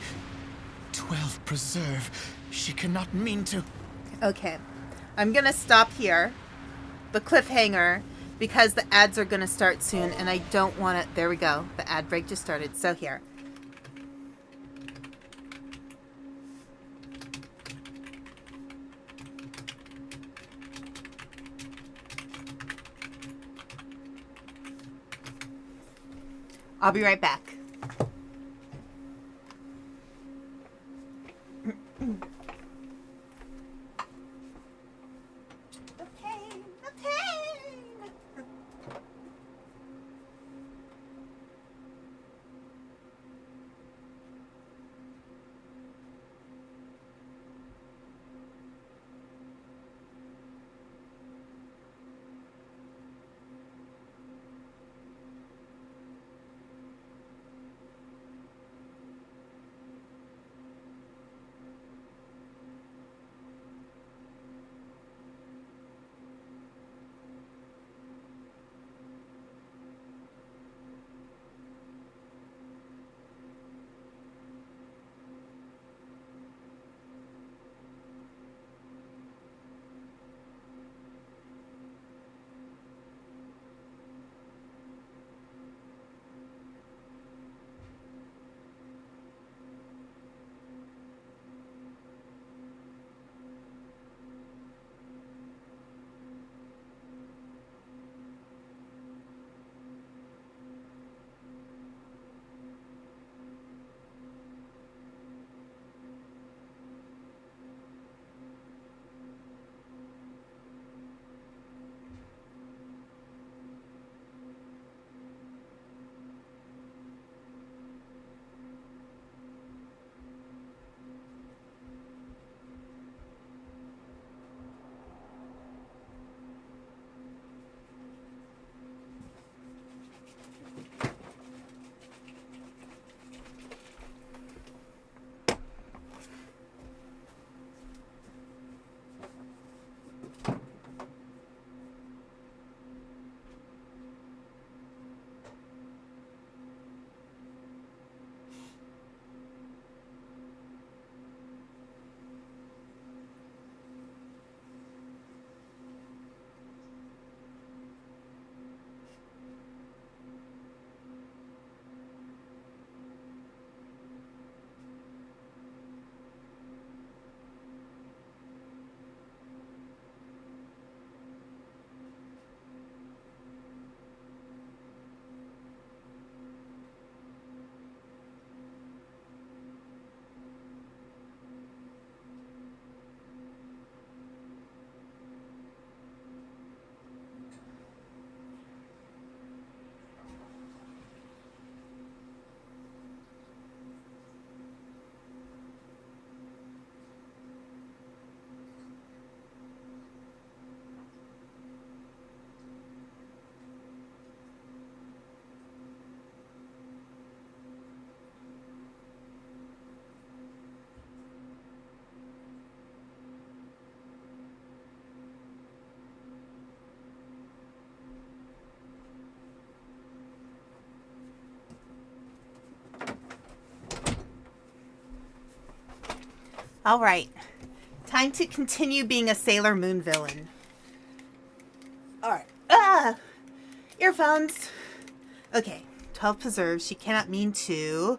12 preserve. She cannot mean to... Okay, I'm going to stop here. The cliffhanger, because the ads are going to start soon, and I don't want to... There we go. The ad break just started. So here. I'll be right back. The pain, the pain. All right. Time to continue being a Sailor Moon villain. All right. Earphones. Okay. 12 preserves. She cannot mean to.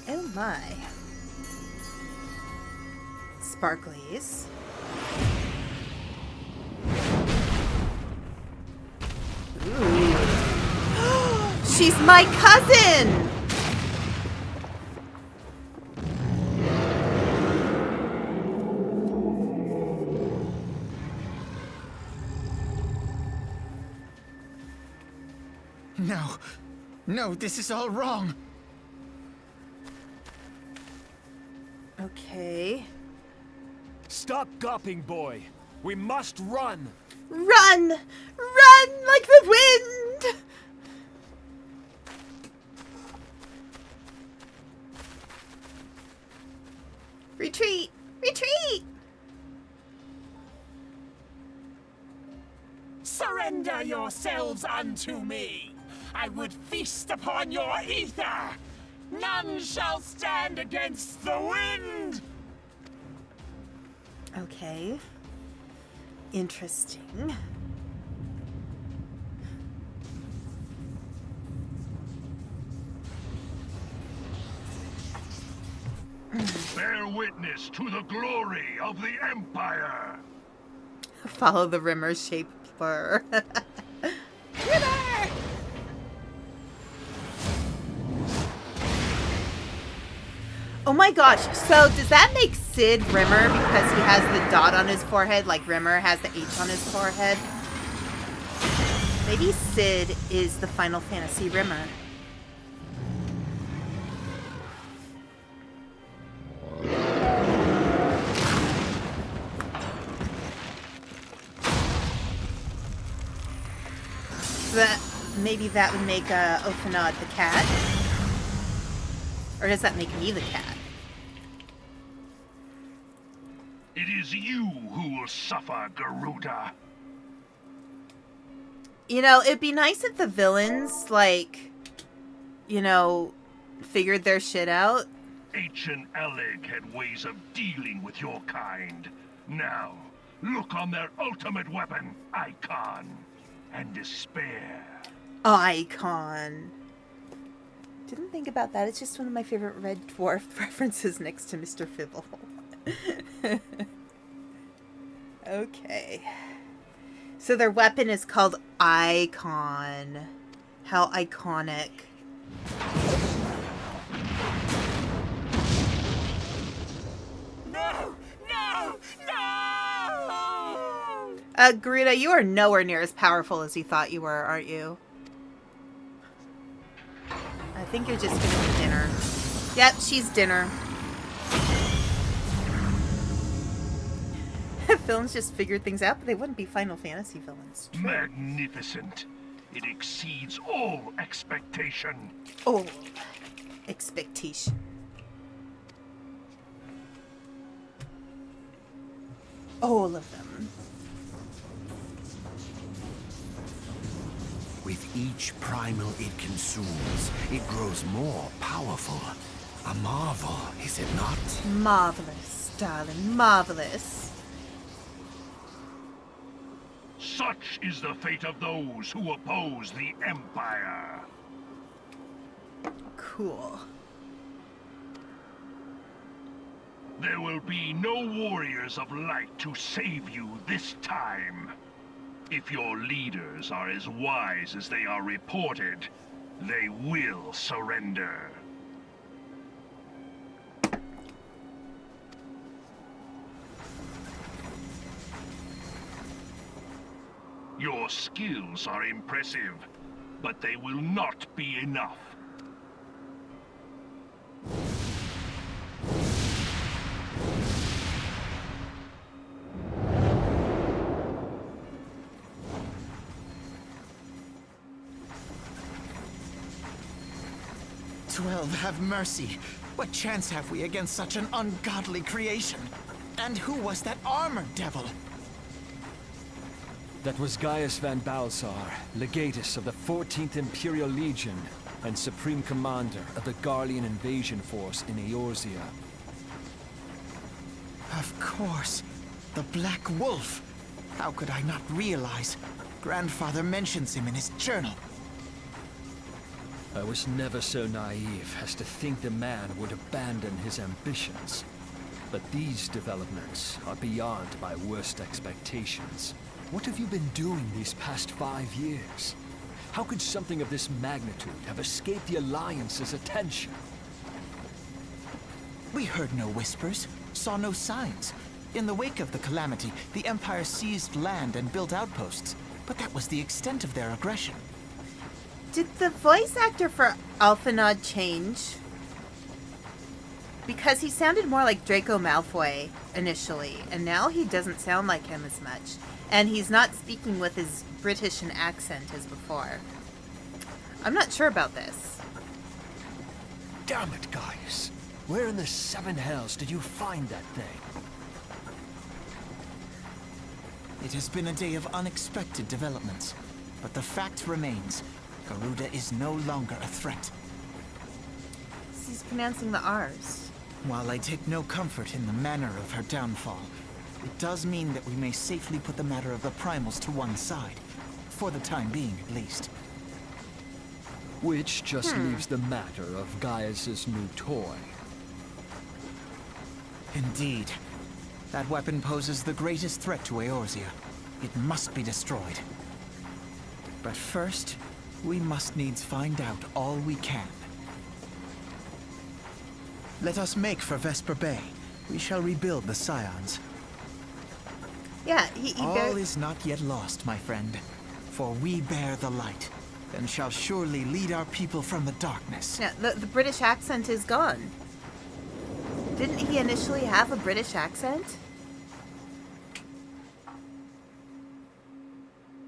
Oh my. Sparklies. Ooh. She's my cousin! No. No, this is all wrong. Okay. Stop gawping, boy. We must run. Run! Run like the wind! Retreat! Retreat! Surrender yourselves unto me. I would feast upon your ether. None shall stand against the wind. Okay. Interesting. Bear witness to the glory of the Empire. Follow the Rimmer-shaped blur. Rimmer! Oh my gosh, so does that make Sid Rimmer because he has the dot on his forehead like Rimmer has the H on his forehead? Maybe Sid is the Final Fantasy Rimmer. Maybe that would make Ophanod the cat? Or does that make me the cat? It is you who will suffer, Garuda. You know, it'd be nice if the villains, like, you know, figured their shit out. Ancient Alec had ways of dealing with your kind. Now, look on their ultimate weapon, Icon, and despair. Icon. Didn't think about that. It's just one of my favorite Red Dwarf references next to Mr. Fibble. Okay. So their weapon is called Icon. How iconic. No! No! No! Garuda, you are nowhere near as powerful as you thought you were, aren't you? I think you're just gonna be dinner. Yep, she's dinner. Villains just figured things out, but they wouldn't be Final Fantasy villains. True. Magnificent. It exceeds all expectation. Oh, expectation. All of them. With each primal it consumes, it grows more powerful. A marvel, is it not? Marvelous, darling, marvelous. Such is the fate of those who oppose the Empire. Cool. There will be no warriors of light to save you this time. If your leaders are as wise as they are reported, they will surrender. Your skills are impressive, but they will not be enough. Have mercy. What chance have we against such an ungodly creation? And who was that armored devil? That was Gaius van Balsar, legatus of the 14th Imperial Legion. and Supreme Commander of the Garlean invasion force in Eorzea. Of course. The Black Wolf. How could I not realize? Grandfather mentions him in his journal. I was never so naive as to think the man would abandon his ambitions. But these developments are beyond my worst expectations. What have you been doing these past 5 years? How could something of this magnitude have escaped the Alliance's attention? We heard no whispers, saw no signs. In the wake of the calamity, the Empire seized land and built outposts, but that was the extent of their aggression. Did the voice actor for Alphinaud change? Because he sounded more like Draco Malfoy initially, and now he doesn't sound like him as much. And he's not speaking with his British accent as before. I'm not sure about this. Damn it, guys. Where in the 7 hells did you find that thing? It has been a day of unexpected developments, but the fact remains, Garuda is no longer a threat. He's pronouncing the R's. While I take no comfort in the manner of her downfall, it does mean that we may safely put the matter of the primals to one side. For the time being, at least. Which just leaves the matter of Gaius's new toy. Indeed. That weapon poses the greatest threat to Eorzea. It must be destroyed. But first, we must needs find out all we can. Let us make for Vesper Bay. We shall rebuild the Scions. Yeah, All is not yet lost, my friend. For we bear the light, and shall surely lead our people from the darkness. Yeah, the British accent is gone. Didn't he initially have a British accent?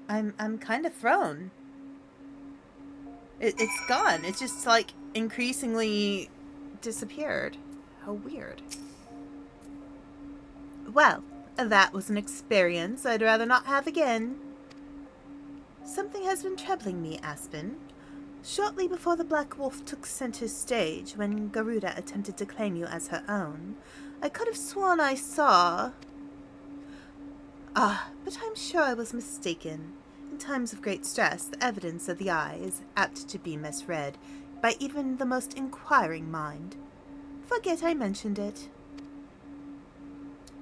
I'm kind of thrown. It's gone. It's just like increasingly disappeared. How weird. Well, that was an experience I'd rather not have again. Something has been troubling me, Aspen. Shortly before the Black Wolf took center stage, when Garuda attempted to claim you as her own, I could have sworn I saw... but I'm sure I was mistaken. In times of great stress, the evidence of the eye is apt to be misread by even the most inquiring mind. Forget I mentioned it.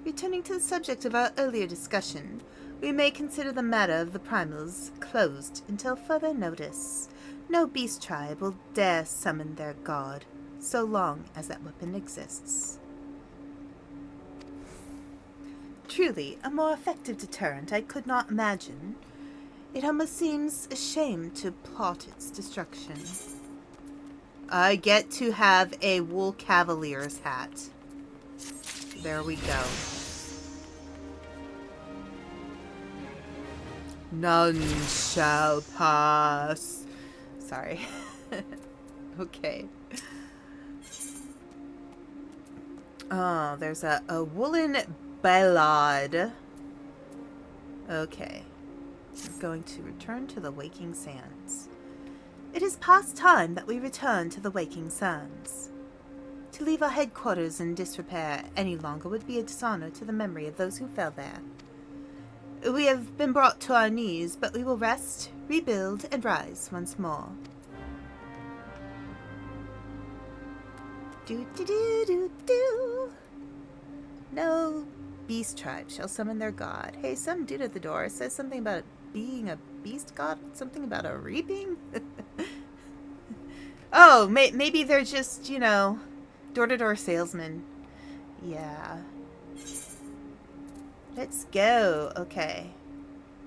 Returning to the subject of our earlier discussion, we may consider the matter of the primals closed until further notice. No beast tribe will dare summon their god, so long as that weapon exists. Truly, a more effective deterrent I could not imagine. It almost seems a shame to plot its destruction. I get to have a Wool Cavalier's hat. There we go. None shall pass. Sorry. Okay. Oh, there's a woolen ballad. Okay. I'm going to return to the Waking Sands. It is past time that we return to the Waking Sands. To leave our headquarters in disrepair any longer would be a dishonor to the memory of those who fell there. We have been brought to our knees, but we will rest, rebuild, and rise once more. Do. No beast tribe shall summon their god. Hey, some dude at the door says something about being a beast god, something about a reaping? Oh, maybe they're just, door-to-door salesmen. Yeah. Let's go. Okay.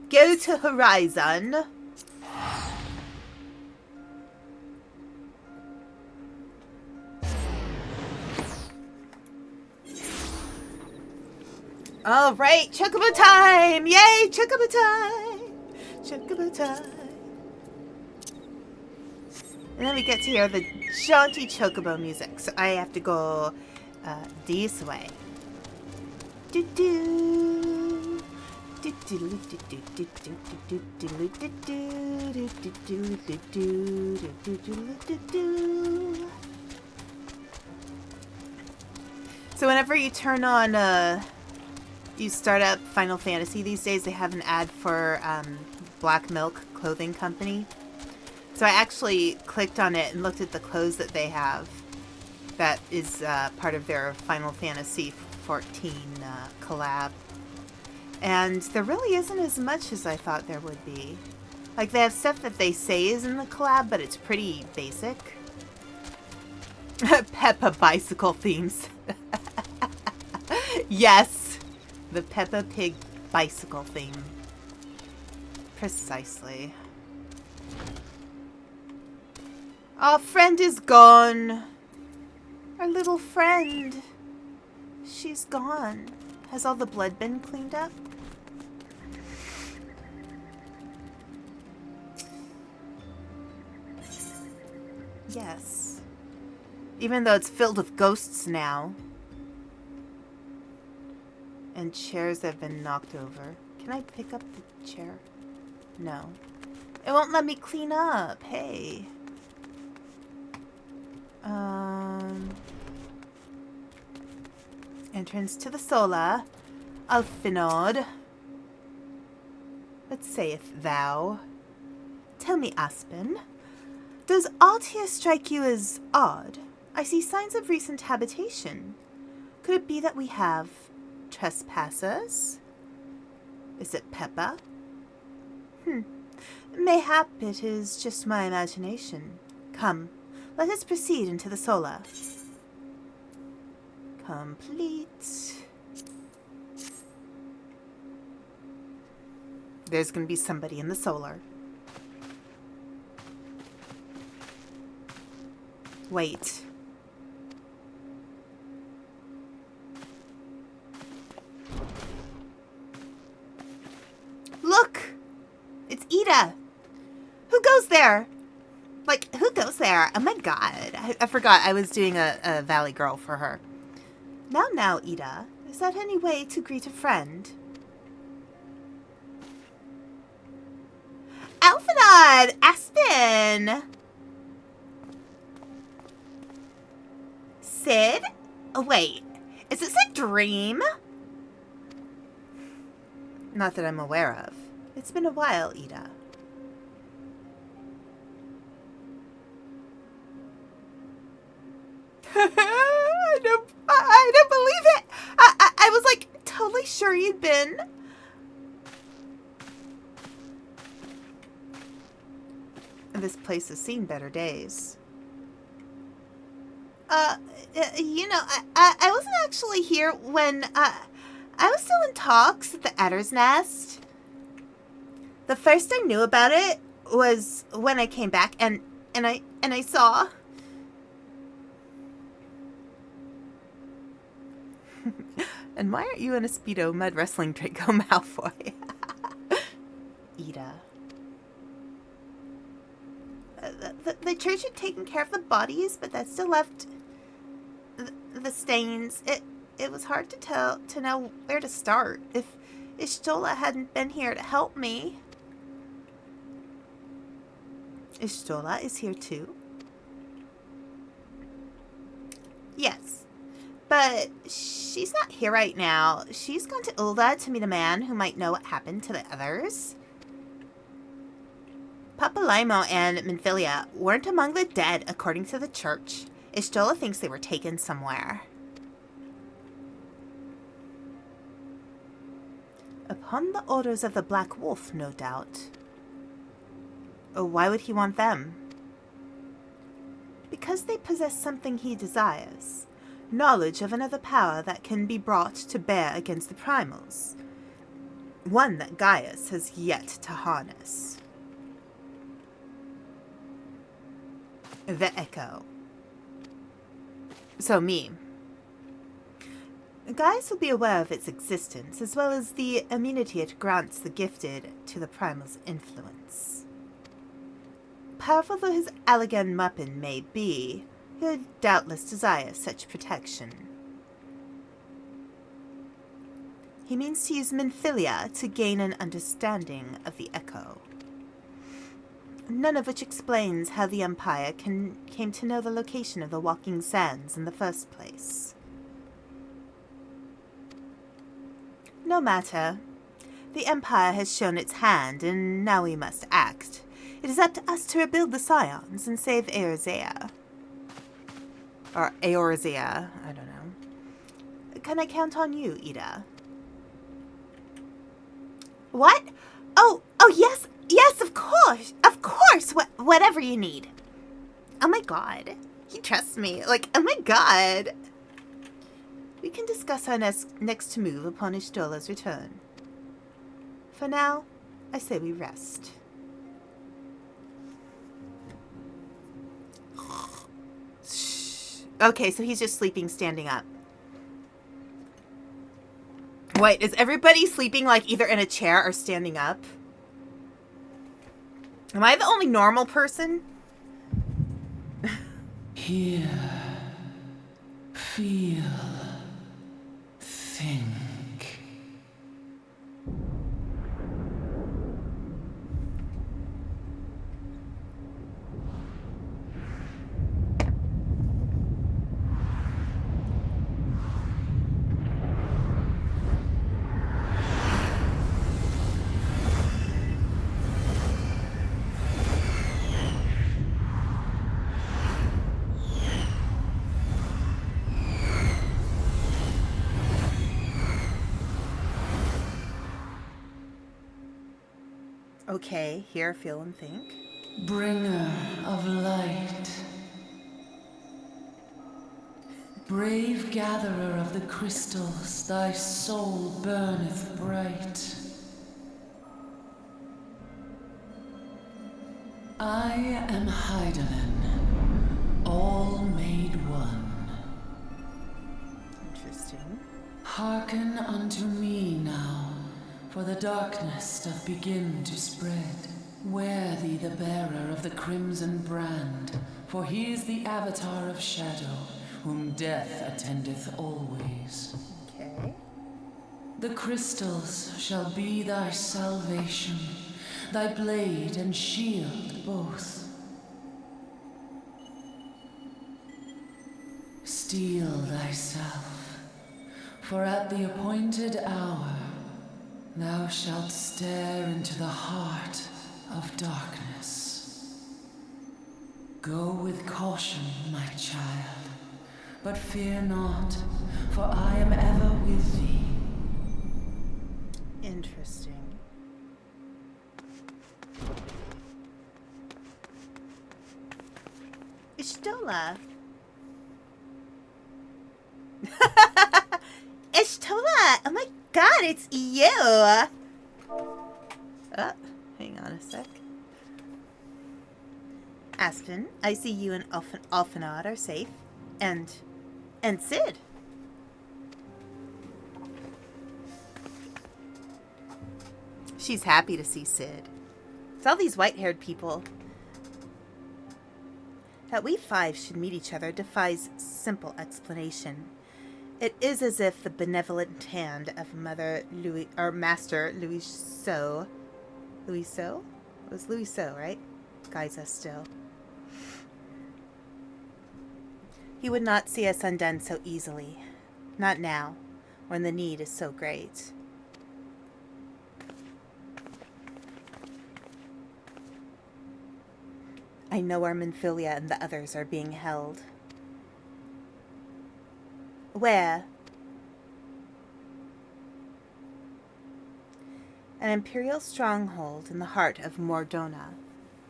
Go to Horizon. All right, Chocobo time! Yay, Chocobo time! Chocobo time. And then we get to hear the jaunty Chocobo music. So I have to go this way. Do-do. So whenever you turn on, you start up Final Fantasy these days, they have an ad for Black Milk Clothing Company. So I actually clicked on it and looked at the clothes that they have. That is part of their Final Fantasy 14 collab. And there really isn't as much as I thought there would be. Like, they have stuff that they say is in the collab, but it's pretty basic. Peppa bicycle themes. Yes, the Peppa Pig bicycle theme. Precisely. Our friend is gone. Our little friend. She's gone. Has all the blood been cleaned up? Yes. Even though it's filled with ghosts now. And chairs have been knocked over. Can I pick up the chair? No. It won't let me clean up. Hey. Entrance to the Sola. Alfinod. What sayest thou? Tell me, Aspen. Does aught here strike you as odd? I see signs of recent habitation. Could it be that we have trespassers? Is it Peppa? Mayhap it is just my imagination. Come, let us proceed into the Sola. Complete. There's going to be somebody in the Solar. Wait. Look! It's Ida! Who goes there? Like, who goes there? Oh my god. I forgot I was doing a Valley Girl for her. Now, Ida. Is that any way to greet a friend? Alfinod! Aspen! Sid? Oh, wait. Is this a dream? Not that I'm aware of. It's been a while, Ida. I don't believe it. I was like totally sure you'd been. This place has seen better days. You know, I wasn't actually here when, I was still in talks at the Adder's Nest. The first I knew about it was when I came back and I saw. And why aren't you in a Speedo mud wrestling Draco Malfoy? Ida. The church had taken care of the bodies, but that still left the stains. It was hard to know where to start. If Ishtola hadn't been here to help me. Ishtola is here too? Yes. But she's not here right now. She's gone to Ulda to meet a man who might know what happened to the others. Papalaimo and Minfilia weren't among the dead, according to the church. Ishtola thinks they were taken somewhere. Upon the orders of the Black Wolf, no doubt. Oh, why would he want them? Because they possess something he desires. Knowledge of another power that can be brought to bear against the primals. One that Gaius has yet to harness. The Echo. So me. Gaius will be aware of its existence, as well as the immunity it grants the gifted to the primal's influence. Powerful though his Allegan Muppin may be, he would doubtless desire such protection. He means to use Minfilia to gain an understanding of the Echo. None of which explains how the Empire came to know the location of the Walking Sands in the first place. No matter. The Empire has shown its hand, and now we must act. It is up to us to rebuild the Scions and save Eorzea. Or Eorzea, I don't know. Can I count on you, Ida? What? Oh, yes, of course, whatever you need. Oh my god, he trusts me, like, oh my god. We can discuss our next move upon Ishtola's return. For now, I say we rest. Okay, so he's just sleeping standing up. Wait, is everybody sleeping like either in a chair or standing up? Am I the only normal person? Hear, feel, think. Okay, hear, feel, and think. Bringer of light. Brave gatherer of the crystals, thy soul burneth bright. I am Hydaelyn, all made one. Interesting. Hearken unto me now, for the darkness doth begin to spread. Wear thee the bearer of the crimson brand, for he is the avatar of shadow, whom death attendeth always. Okay. The crystals shall be thy salvation, thy blade and shield both. Steel thyself, for at the appointed hour thou shalt stare into the heart of darkness. Go with caution, my child, but fear not, for I am ever with thee. Interesting. Ishtola. Ishtola! Oh my god, it's you! Oh, hang on a sec. Aspen, I see you and Alphanod are safe. And Sid. She's happy to see Sid. It's all these white-haired people. That we five should meet each other defies simple explanation. It is as if the benevolent hand of Master Louiso. Louiso? It was Louiso, right? Guides us still. He would not see us undone so easily. Not now, when the need is so great. I know our Minfilia and the others are being held. Where? An Imperial stronghold in the heart of Mordona,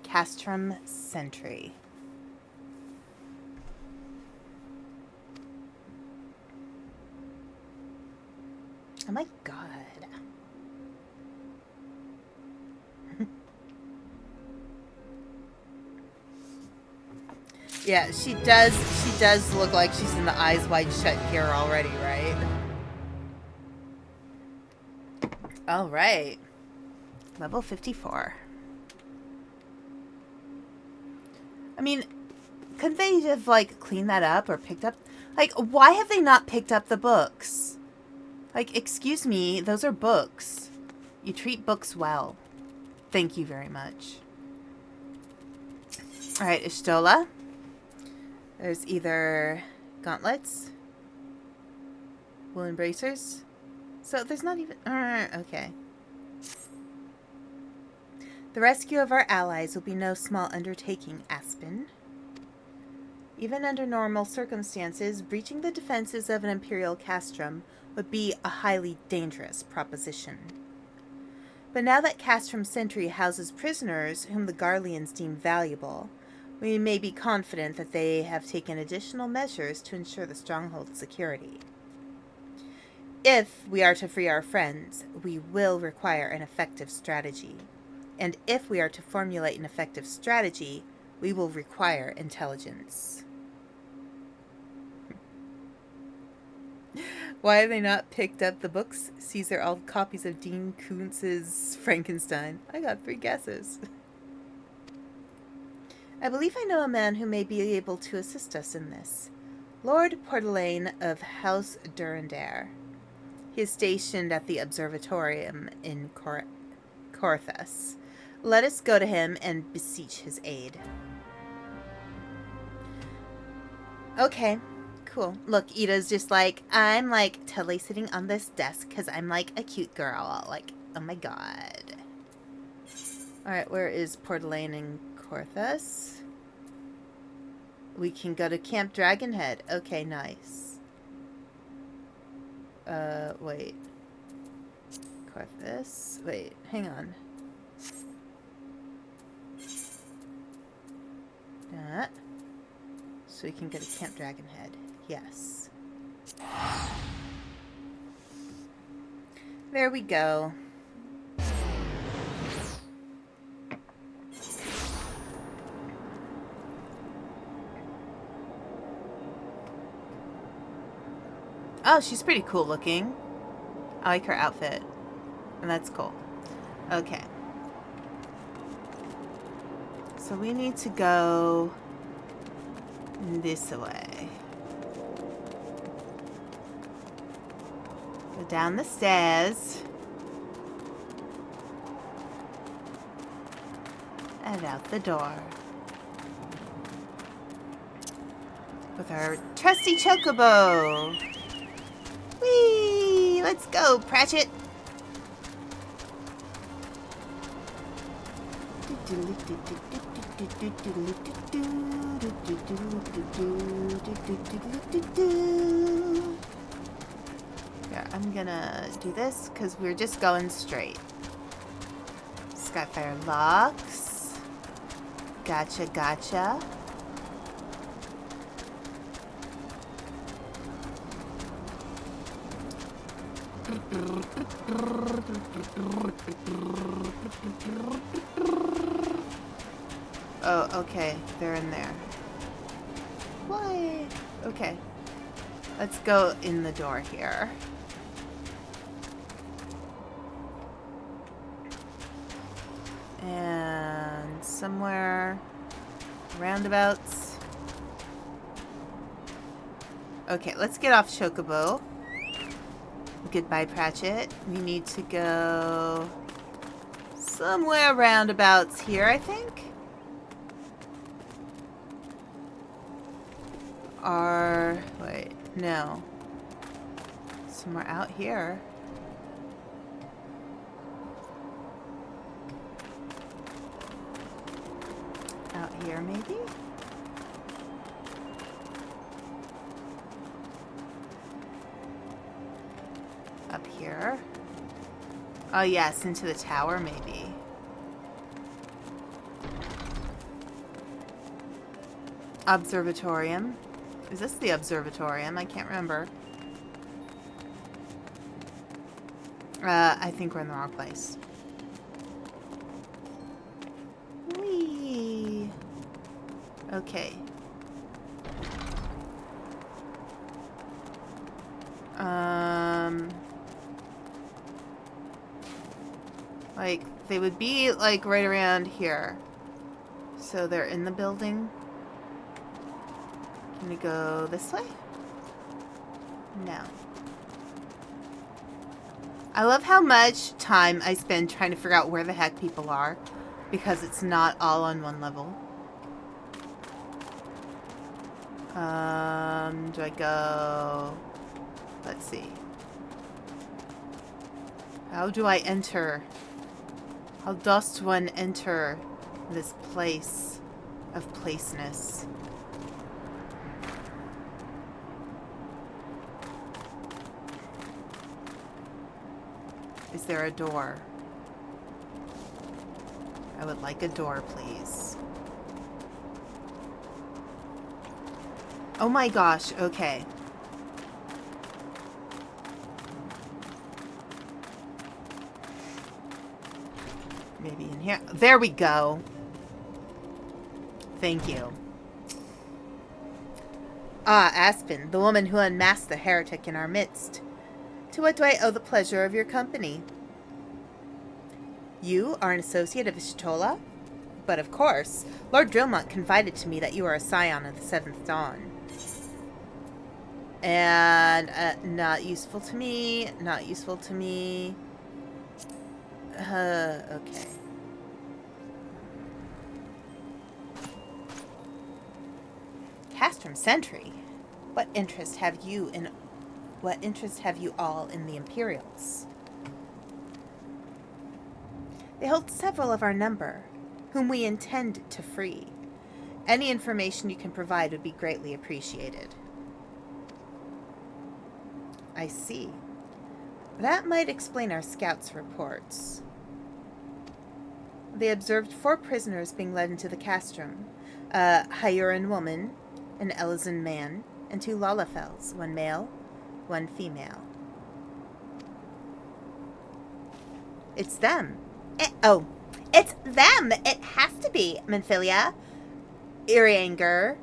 Castrum Sentry. Oh my god. Yeah, she does look like she's in the eyes wide shut here already, right? Alright. Level 54. I mean, couldn't they have, like, cleaned that up or picked up? Like, why have they not picked up the books? Like, excuse me, those are books. You treat books well. Thank you very much. Alright, Ishtola. There's either gauntlets, woolen bracers. So there's not even... okay. The rescue of our allies will be no small undertaking, Aspen. Even under normal circumstances, breaching the defenses of an Imperial castrum would be a highly dangerous proposition. But now that Castrum Sentry houses prisoners whom the Garleans deem valuable, we may be confident that they have taken additional measures to ensure the stronghold's security. If we are to free our friends, we will require an effective strategy. And if we are to formulate an effective strategy, we will require intelligence. Why have they not picked up the books? Caesar, all copies of Dean Koontz's Frankenstein. I got 3 guesses. I believe I know a man who may be able to assist us in this. Lord Portelaine of House Durandare. He is stationed at the Observatorium in Corthus. Let us go to him and beseech his aid. Okay, cool. Look, Ida's just like, I'm like totally sitting on this desk because I'm like a cute girl. Like, oh my god. Alright, where is Portelaine in Corthus? We can go to Camp Dragonhead. Okay, nice. Wait. Corthus. Wait, hang on. That. So we can go to Camp Dragonhead. Yes. There we go. Oh, she's pretty cool looking. I like her outfit. And that's cool. Okay. So we need to go this way. Go down the stairs. And out the door. With our trusty chocobo. Whee! Let's go, Pratchett! Yeah, I'm gonna do this because we're just going straight. Skyfire locks. Gotcha, gotcha. Oh, okay. They're in there. Why? Okay. Let's go in the door here. And somewhere roundabouts. Okay, let's get off Chocobo. Goodbye, Pratchett. We need to go somewhere roundabouts here, I think. Or, wait, no. Somewhere out here. Out here, maybe? Up here. Oh, yes, into the tower, maybe. Observatorium. Is this the observatorium? I can't remember. I think we're in the wrong place. Whee! Okay. Like, they would be, like, right around here. So they're in the building. Can we go this way? No. I love how much time I spend trying to figure out where the heck people are, because it's not all on one level. Do I go... Let's see. How do I enter? How does one enter this place of placeness? Is there a door? I would like a door, please. Oh my gosh, okay. Maybe in here. There we go. Thank you. Ah, Aspen, the woman who unmasked the heretic in our midst. To what do I owe the pleasure of your company? You are an associate of Ishtola? But of course, Lord Drillmont confided to me that you are a scion of the Seventh Dawn. And, not useful to me, not useful to me. Okay. Castrum Sentry? What interest have you all in the Imperials? They hold several of our number, whom we intend to free. Any information you can provide would be greatly appreciated. I see. That might explain our scouts' reports. They observed 4 prisoners being led into the castrum. A Hyuran woman, an Elizan man, and 2 Lalafels, 1 male, 1 female. It's them. It's them! It has to be, Manphilia, Irianger,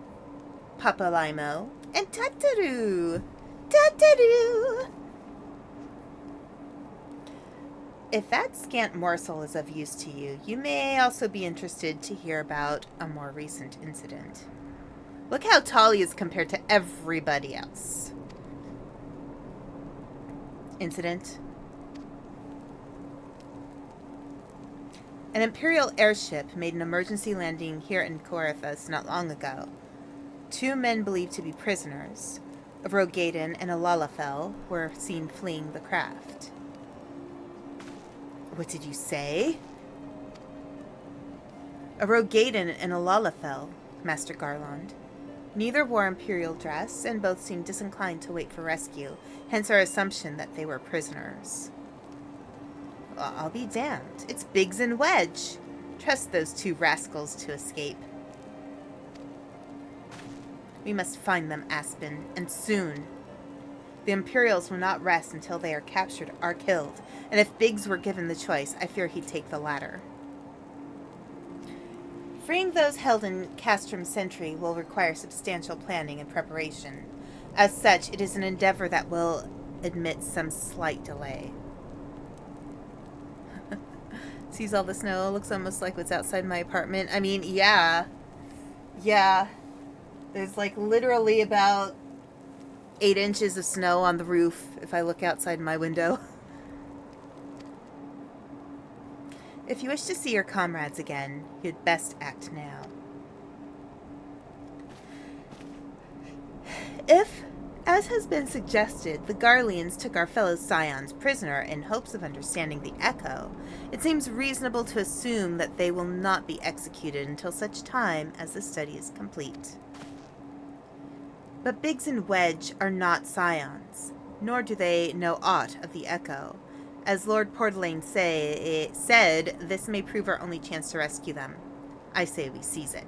Papalimo, and Tataru. Tataru! If that scant morsel is of use to you, you may also be interested to hear about a more recent incident. Look how tall he is compared to everybody else. Incident. An Imperial airship made an emergency landing here in Corythus not long ago. 2 men believed to be prisoners, a Rogaden and a Lalafel, were seen fleeing the craft. What did you say? A Rogaden and a Lalafel, Master Garland. Neither wore Imperial dress, and both seemed disinclined to wait for rescue, hence our assumption that they were prisoners. Well, I'll be damned. It's Biggs and Wedge. Trust those 2 rascals to escape. We must find them, Aspen, and soon. The Imperials will not rest until they are captured or killed, and if Biggs were given the choice, I fear he'd take the latter. Freeing those held in Castrum Sentry will require substantial planning and preparation. As such, it is an endeavor that will admit some slight delay. Sees all the snow, looks almost like what's outside my apartment. I mean, yeah. Yeah. There's like literally about 8 inches of snow on the roof if I look outside my window. If you wish to see your comrades again, you'd best act now. If, as has been suggested, the Garleans took our fellow scions prisoner in hopes of understanding the echo, it seems reasonable to assume that they will not be executed until such time as the study is complete. But Biggs and Wedge are not scions, nor do they know aught of the echo. As Lord Portelaine said, this may prove our only chance to rescue them. I say we seize it.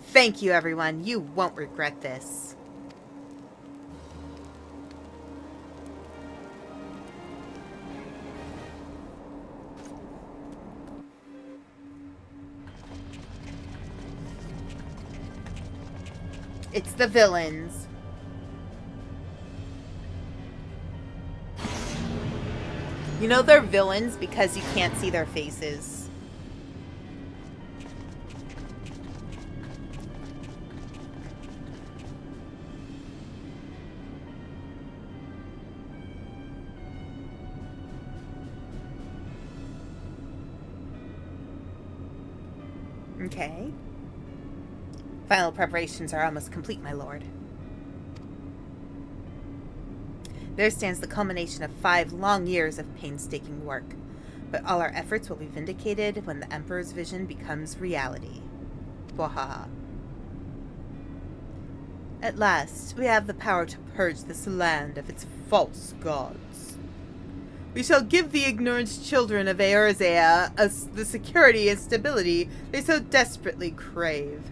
Thank you, everyone. You won't regret this. It's the villains. You know they're villains because you can't see their faces. Okay. Final preparations are almost complete, my lord. There stands the culmination of 5 long years of painstaking work, but all our efforts will be vindicated when the Emperor's vision becomes reality. Wahaha. At last, we have the power to purge this land of its false gods. We shall give the ignorant children of Eorzea the security and stability they so desperately crave,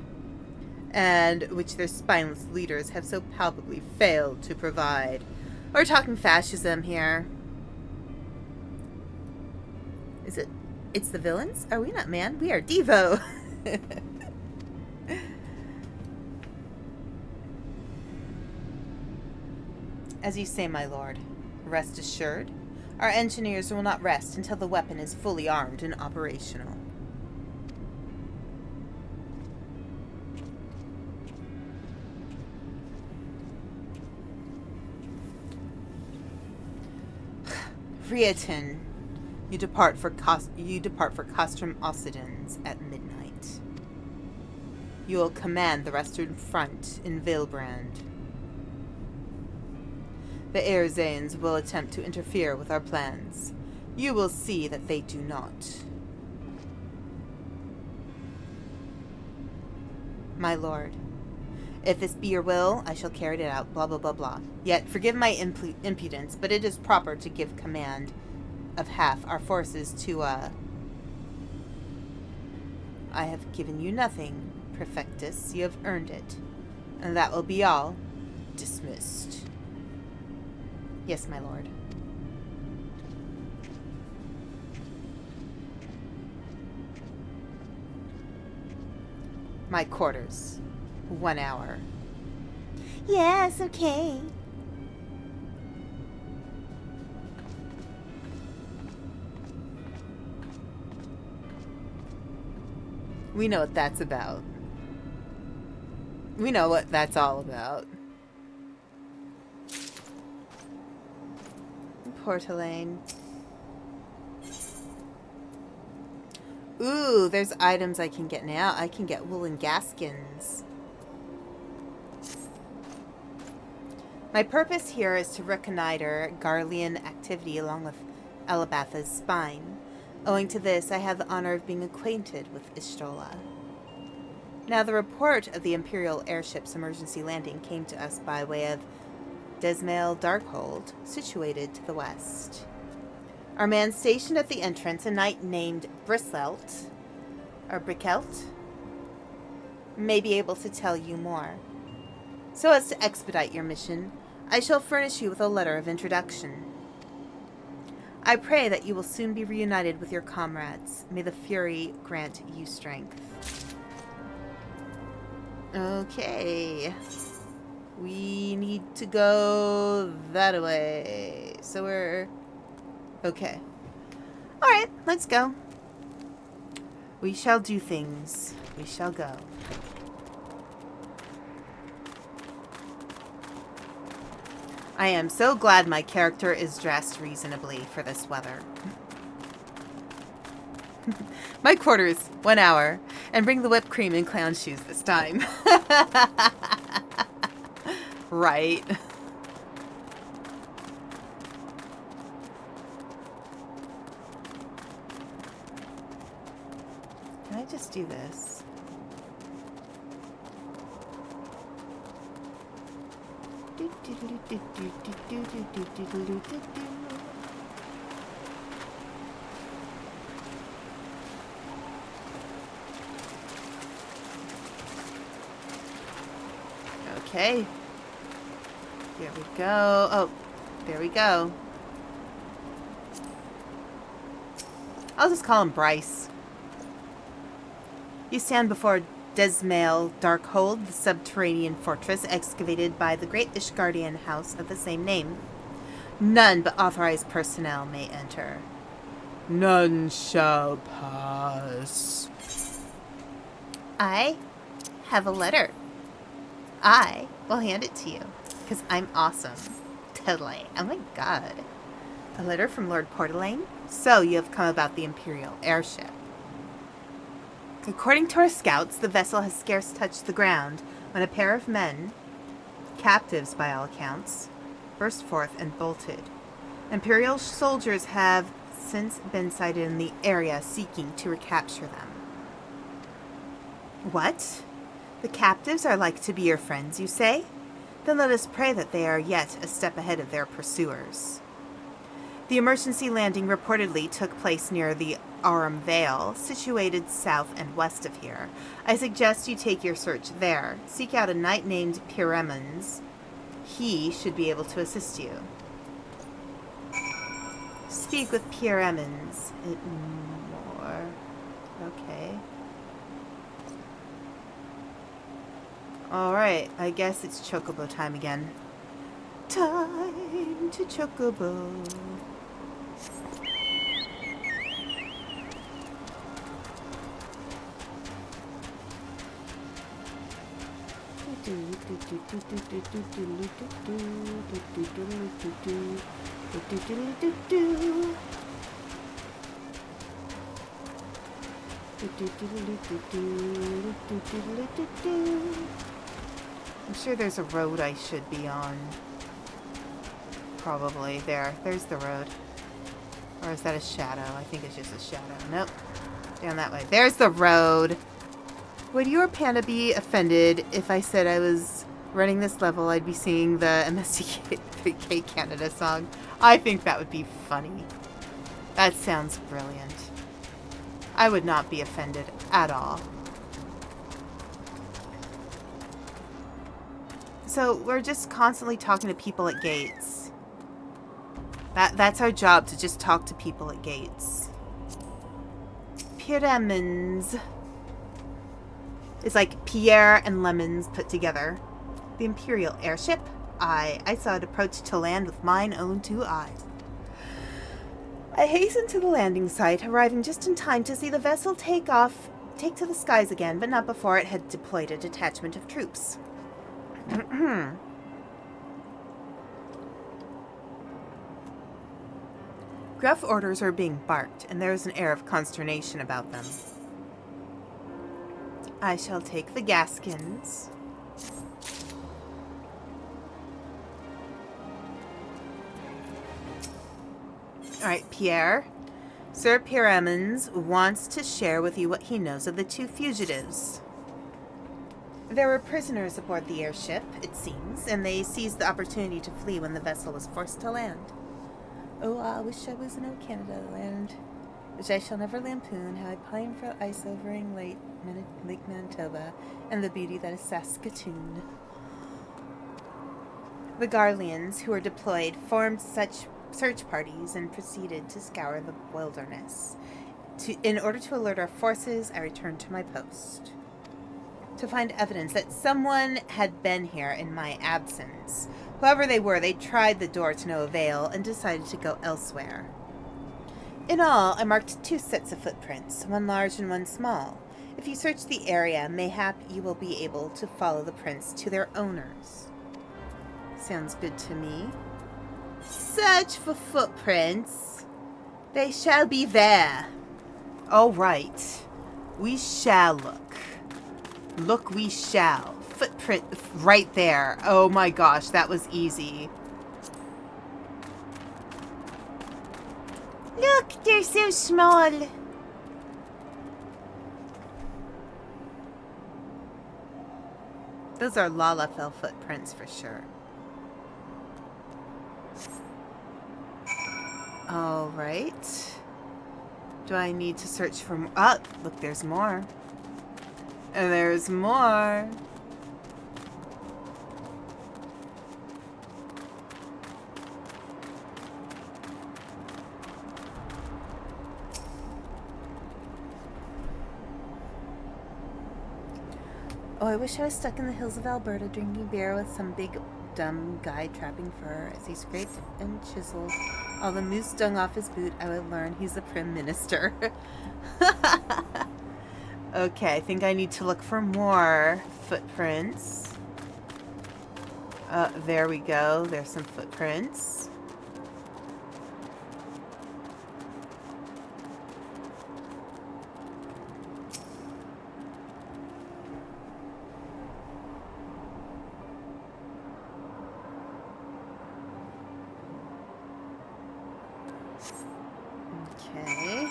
and which their spineless leaders have so palpably failed to provide. We're talking fascism here. Is it? It's the villains? Are we not, man? We are Devo. As you say, my lord. Rest assured, our engineers will not rest until the weapon is fully armed and operational. Riatin, you depart for Castrum Occidens at midnight. You will command the Western Front in Valebrand. The Eorzeans will attempt to interfere with our plans. You will see that they do not. My lord, if this be your will, I shall carry it out, blah blah blah blah. Yet, forgive my impudence, but it is proper to give command of half our forces to, I have given you nothing, Prefectus. You have earned it. And that will be all. Dismissed. Yes, my lord. My quarters. 1 hour. Yes, okay. We know what that's about. We know what that's all about. Portalain. Ooh, there's items I can get now. I can get woolen gaskins. My purpose here is to reconnoiter Garlean activity along with Alabatha's spine. Owing to this, I have the honor of being acquainted with Ishtola. Now, the report of the Imperial airship's emergency landing came to us by way of Desmail Darkhold, situated to the west. Our man stationed at the entrance, a knight named Brickelt, may be able to tell you more. So as to expedite your mission, I shall furnish you with a letter of introduction. I pray that you will soon be reunited with your comrades. May the Fury grant you strength. Okay. We need to go that way. So we're... Okay. Alright, let's go. We shall do things. We shall go. I am so glad my character is dressed reasonably for this weather. My quarters, 1 hour. And bring the whipped cream and clown shoes this time. Right. Can I just do this? Okay. Here we go. Oh, there we go. I'll just call him Bryce. You stand before Desmail Darkhold, the subterranean fortress excavated by the great Ishgardian house of the same name. None but authorized personnel may enter. None shall pass. I have a letter. I will hand it to you, because I'm awesome. Totally. Oh my god. A letter from Lord Portalain? So, you have come about the Imperial airship. According to our scouts, the vessel has scarce touched the ground when a pair of men, captives by all accounts, burst forth and bolted. Imperial soldiers have since been sighted in the area seeking to recapture them. What? The captives are like to be your friends, you say? Then let us pray that they are yet a step ahead of their pursuers. The emergency landing reportedly took place near the Aurum Vale, situated south and west of here. I suggest you take your search there. Seek out a knight named Pyramons. He should be able to assist you. Speak with Pyramons. More. Okay. Alright, I guess it's Chocobo time again. Time to Chocobo. I'm sure there's a road I should be on. Probably. There's the road. Or is that a shadow? I think it's just a shadow. Nope. Down that way. There's the road. Would your panda be offended if I said I was running this level, I'd be singing the MSTK Canada song? I think that would be funny. That sounds brilliant. I would not be offended at all. So we're just constantly talking to people at gates. That's our job, to just talk to people at gates. Pyramons. It's like Pierre and lemons put together. The Imperial airship? I saw it approach to land with mine own two eyes. I hastened to the landing site, arriving just in time to see the vessel take to the skies again, but not before it had deployed a detachment of troops. Gruff orders are being barked, and there is an air of consternation about them. I shall take the Gaskins. Alright, Pierre. Sir Pyramons wants to share with you what he knows of the two fugitives. There were prisoners aboard the airship, it seems, and they seized the opportunity to flee when the vessel was forced to land. Oh, I wish I was in O Canada land, which I shall never lampoon, how I pine for ice overing Lake Manitoba, and the beauty that is Saskatoon. The Garleans, who were deployed, formed such search parties and proceeded to scour the wilderness. In order to alert our forces, I returned to my post. To find evidence that someone had been here in my absence. Whoever they were, they tried the door to no avail and decided to go elsewhere. In all, I marked 2 sets of footprints, one large and one small. If you search the area, mayhap you will be able to follow the prints to their owners. Sounds good to me. Search for footprints. They shall be there. All right. We shall look. Look we shall. Footprint right there. Oh my gosh, that was easy. Look, they're so small. Those are Lalafell footprints for sure. All right. Do I need to search for more? Oh, look, there's more. And there's more. Oh, I wish I was stuck in the hills of Alberta drinking beer with some big dumb guy trapping fur. As he scraped and chiseled all the moose dung off his boot, I would learn he's the Prim Minister. Okay, I think I need to look for more footprints. There we go. There's some footprints. Okay.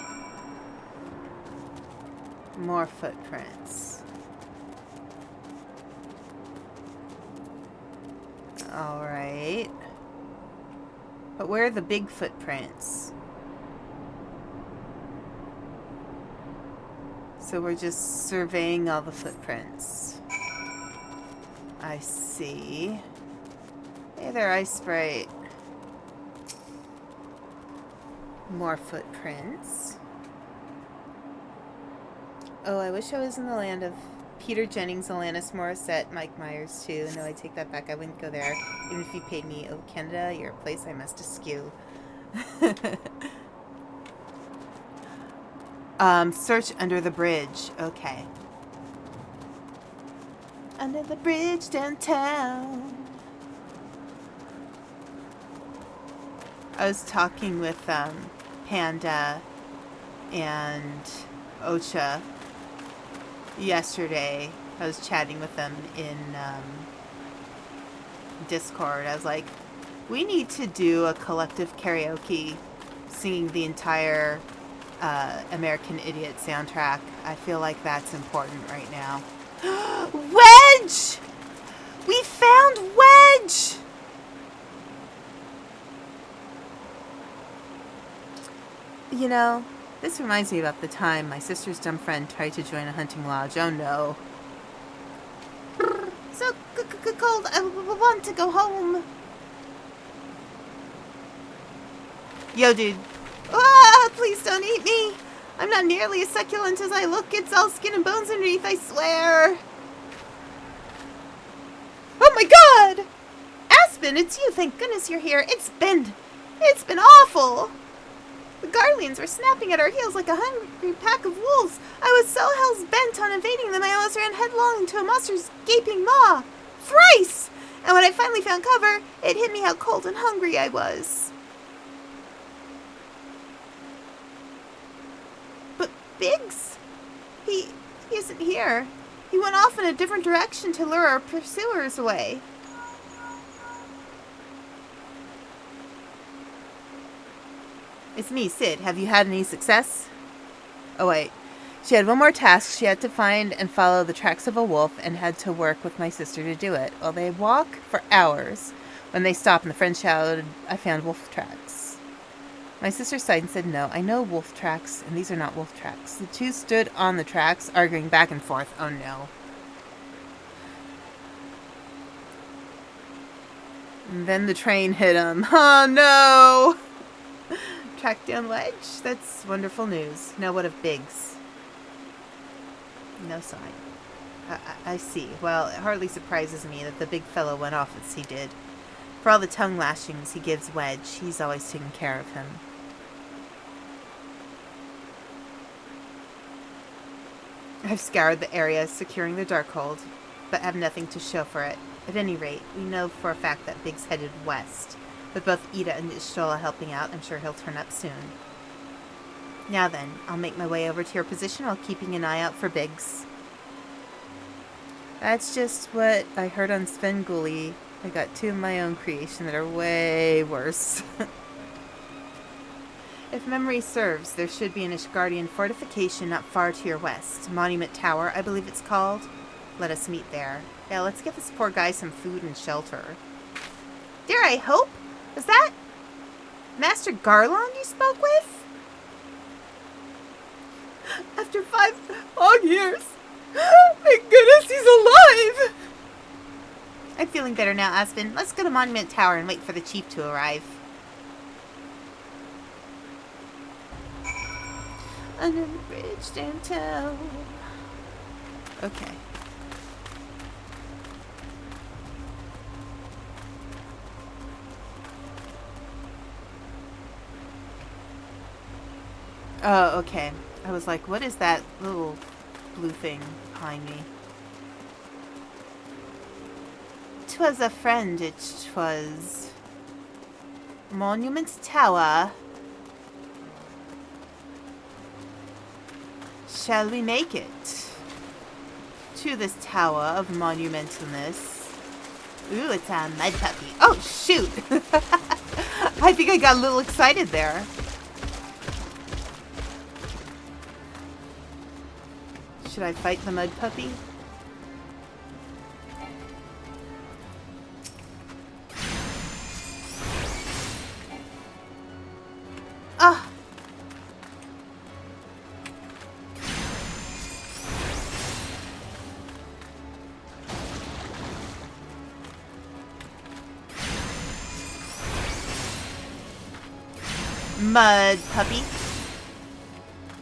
More footprints. Alright. But where are the big footprints? So we're just surveying all the footprints. I see. Hey there, Ice Sprite. More footprints. Oh, I wish I was in the land of Peter Jennings, Alanis Morissette, Mike Myers, too. No, I take that back. I wouldn't go there. Even if you paid me. Oh, Canada, you're a place I must eschew. Search under the bridge. Okay. Under the bridge downtown. I was talking with Panda and Ocha yesterday. I was chatting with them in Discord. I was like, we need to do a collective karaoke singing the entire American Idiot soundtrack. I feel like that's important right now. Wedge! We found Wedge! You know, this reminds me about the time my sister's dumb friend tried to join a hunting lodge. Oh no. So cold, I want to go home. Yo, dude. Ah, please don't eat me. I'm not nearly as succulent as I look. It's all skin and bones underneath, I swear. Oh my god! Aspen, it's you. Thank goodness you're here. It's been awful. The Garleans were snapping at our heels like a hungry pack of wolves. I was so hell-bent on evading them, I almost ran headlong into a monster's gaping maw. Thrice! And when I finally found cover, it hit me how cold and hungry I was. But Biggs? He isn't here. He went off in a different direction to lure our pursuers away. It's me, Sid. Have you had any success? Oh, wait. She had one more task. She had to find and follow the tracks of a wolf and had to work with my sister to do it. Well, they walk for hours. When they stopped and the friend shouted, I found wolf tracks. My sister sighed and said, no, I know wolf tracks, and these are not wolf tracks. The two stood on the tracks, arguing back and forth. Oh, no. And then the train hit him. Oh, no! Track down Wedge? That's wonderful news. Now what of Biggs? No sign. I see. Well, it hardly surprises me that the big fellow went off as he did. For all the tongue lashings he gives Wedge, he's always taken care of him. I've scoured the area securing the Darkhold, but have nothing to show for it. At any rate, we know for a fact that Biggs headed west. With both Ida and Ishtola helping out, I'm sure he'll turn up soon. Now then, I'll make my way over to your position while keeping an eye out for Biggs. That's just what I heard on Svengoolie. I got two of my own creation that are way worse. If memory serves, there should be an Ishgardian fortification not far to your west. Monument Tower, I believe it's called. Let us meet there. Yeah, let's get this poor guy some food and shelter. Dare I hope? Was that Master Garland you spoke with? After 5 long years. Thank goodness he's alive! I'm feeling better now, Aspen. Let's go to Monument Tower and wait for the chief to arrive. Under the bridge downtown. Okay. Oh, okay. I was like, what is that little blue thing behind me? 'Twas a friend, it was. Monument Tower. Shall we make it to this tower of monumentalness? Ooh, it's a mud puppy. Oh, shoot! I think I got a little excited there. Should I fight the mud puppy? Ah! Mud puppy.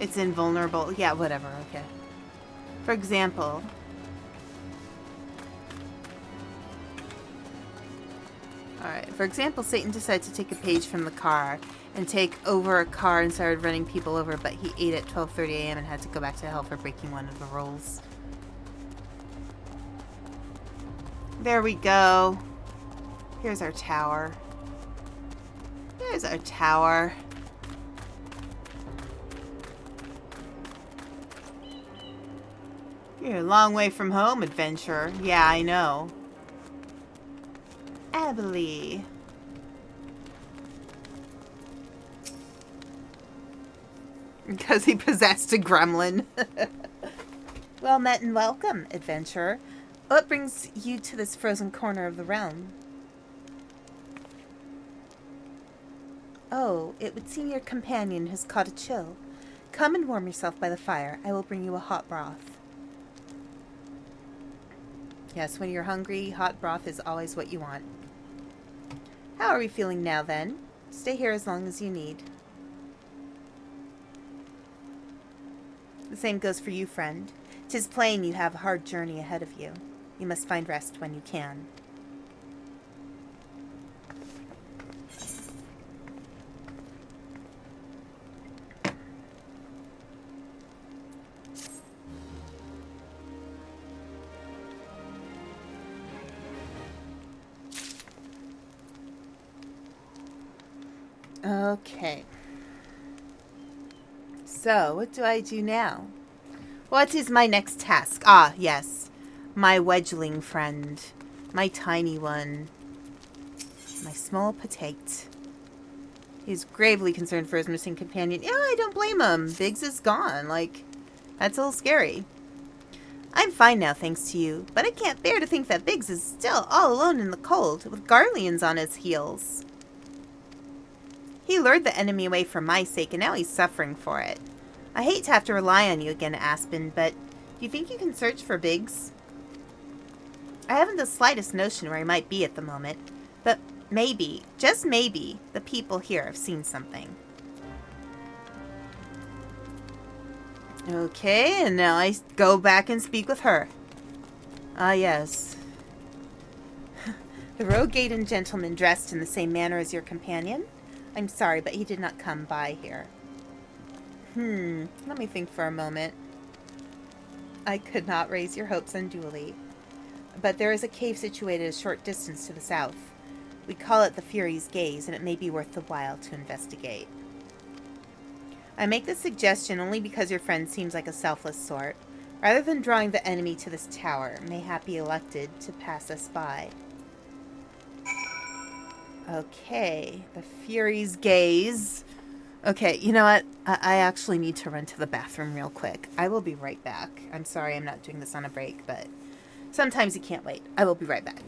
It's invulnerable. Yeah, whatever. Okay. For example, alright, for example, Satan decided to take a page from the car and take over a car and started running people over, but he ate at 12:30 a.m. and had to go back to hell for breaking one of the rules. There we go. Here's our tower. There's our tower. You're a long way from home, adventurer. Yeah, I know. Abilene. Because he possessed a gremlin. Well met and welcome, adventurer. What brings you to this frozen corner of the realm? Oh, it would seem your companion has caught a chill. Come and warm yourself by the fire. I will bring you a hot broth. Yes, when you're hungry, hot broth is always what you want. How are we feeling now, then? Stay here as long as you need. The same goes for you, friend. 'Tis plain you have a hard journey ahead of you. You must find rest when you can. Okay. So, what do I do now? What is my next task? Ah, yes. My wedgeling friend. My tiny one. My small potato. He's gravely concerned for his missing companion. Yeah, I don't blame him. Biggs is gone. Like, that's a little scary. I'm fine now, thanks to you. But I can't bear to think that Biggs is still all alone in the cold, with Garleans on his heels. He lured the enemy away for my sake, and now he's suffering for it. I hate to have to rely on you again, Aspen, but do you think you can search for Biggs? I haven't the slightest notion where he might be at the moment, but maybe, just maybe, the people here have seen something. Okay, and now I go back and speak with her. Ah, yes. The rogue Gaiden gentleman dressed in the same manner as your companion? I'm sorry, but he did not come by here. Let me think for a moment. I could not raise your hopes unduly. But there is a cave situated a short distance to the south. We call it the Fury's Gaze, and it may be worth the while to investigate. I make this suggestion only because your friend seems like a selfless sort. Rather than drawing the enemy to this tower, mayhap he elected to pass us by. Okay, the Fury's Gaze. Okay, you know what? I actually need to run to the bathroom real quick. I will be right back. I'm sorry I'm not doing this on a break, but sometimes you can't wait. I will be right back.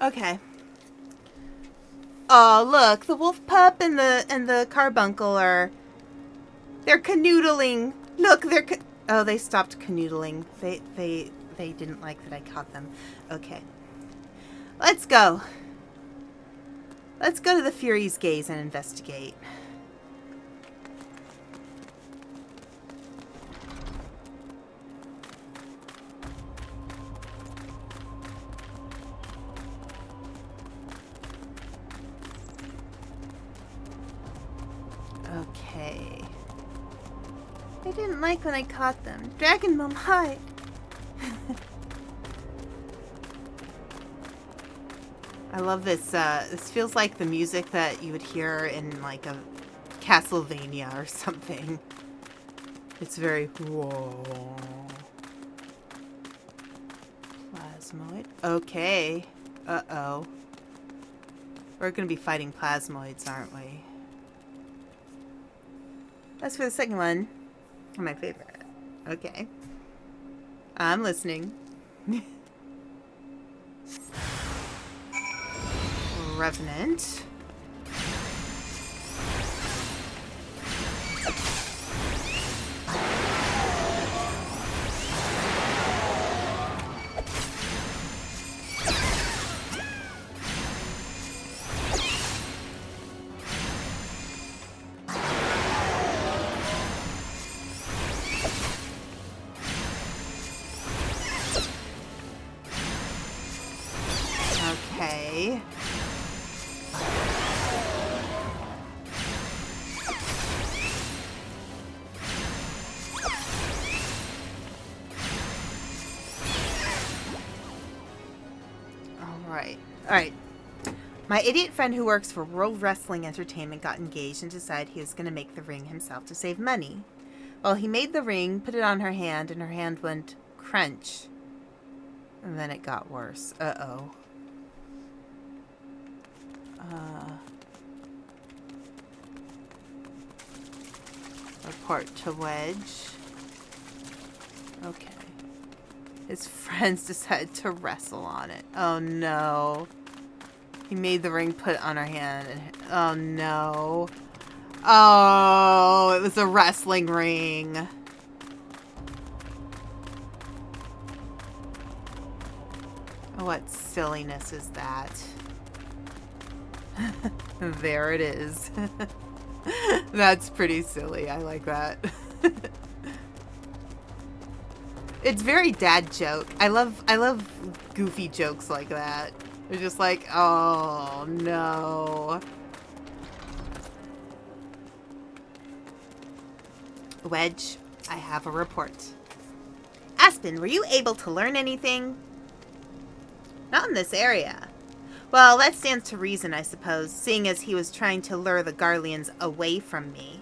Okay. Oh, look, the wolf pup and the carbuncle they're canoodling. Look, oh, they stopped canoodling. They didn't like that I caught them. Okay. Let's go. Let's go to the Fury's Gaze and investigate. Okay. They didn't like when I caught them. Dragon Mom, hide! I love this. This feels like the music that you would hear in like a Castlevania or something. It's very whoa. Plasmoid. Okay. Uh-oh. We're gonna be fighting plasmoids, aren't we? That's for the second one. My favorite. Okay. I'm listening. Revenant. Okay. Alright. My idiot friend who works for World Wrestling Entertainment got engaged and decided he was going to make the ring himself to save money. Well, he made the ring, put it on her hand, and her hand went crunch. And then it got worse. Uh-oh. Report to Wedge. Okay. His friends decided to wrestle on it. Oh no. He made the ring, put it on her hand. And, oh no. Oh, it was a wrestling ring. What silliness is that? There it is. That's pretty silly. I like that. It's very dad joke. I love goofy jokes like that. They're just like, oh no. Wedge, I have a report. Aspen, were you able to learn anything? Not in this area. Well, that stands to reason, I suppose, seeing as he was trying to lure the Garleans away from me.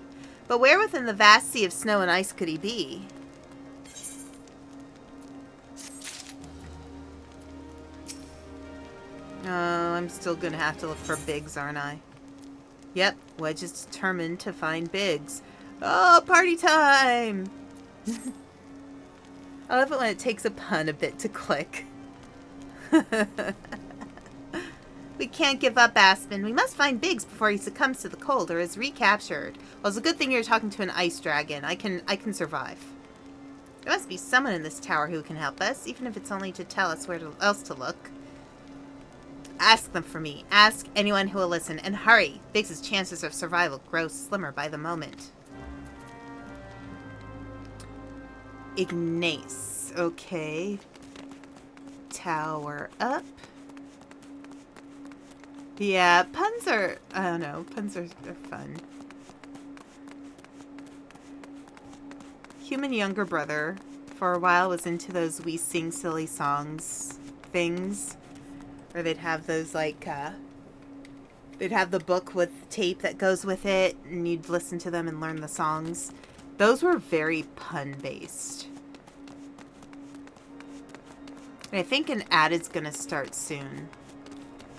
But where within the vast sea of snow and ice could he be? Oh, I'm still gonna have to look for Biggs, aren't I? Yep, Wedge is determined to find Biggs. Oh, party time! I love it when it takes a pun a bit to click. We can't give up, Aspen. We must find Biggs before he succumbs to the cold or is recaptured. Well, it's a good thing you're talking to an ice dragon. I can survive. There must be someone in this tower who can help us, even if it's only to tell us where else to look. Ask them for me. Ask anyone who will listen. And hurry. Biggs' chances of survival grow slimmer by the moment. Ignace. Okay. Tower up. Yeah, puns are... I don't know. Puns are fun. Human younger brother, for a while, was into those we sing silly songs things. Where they'd have those, like, they'd have the book with tape that goes with it, and you'd listen to them and learn the songs. Those were very pun-based. And I think an ad is going to start soon.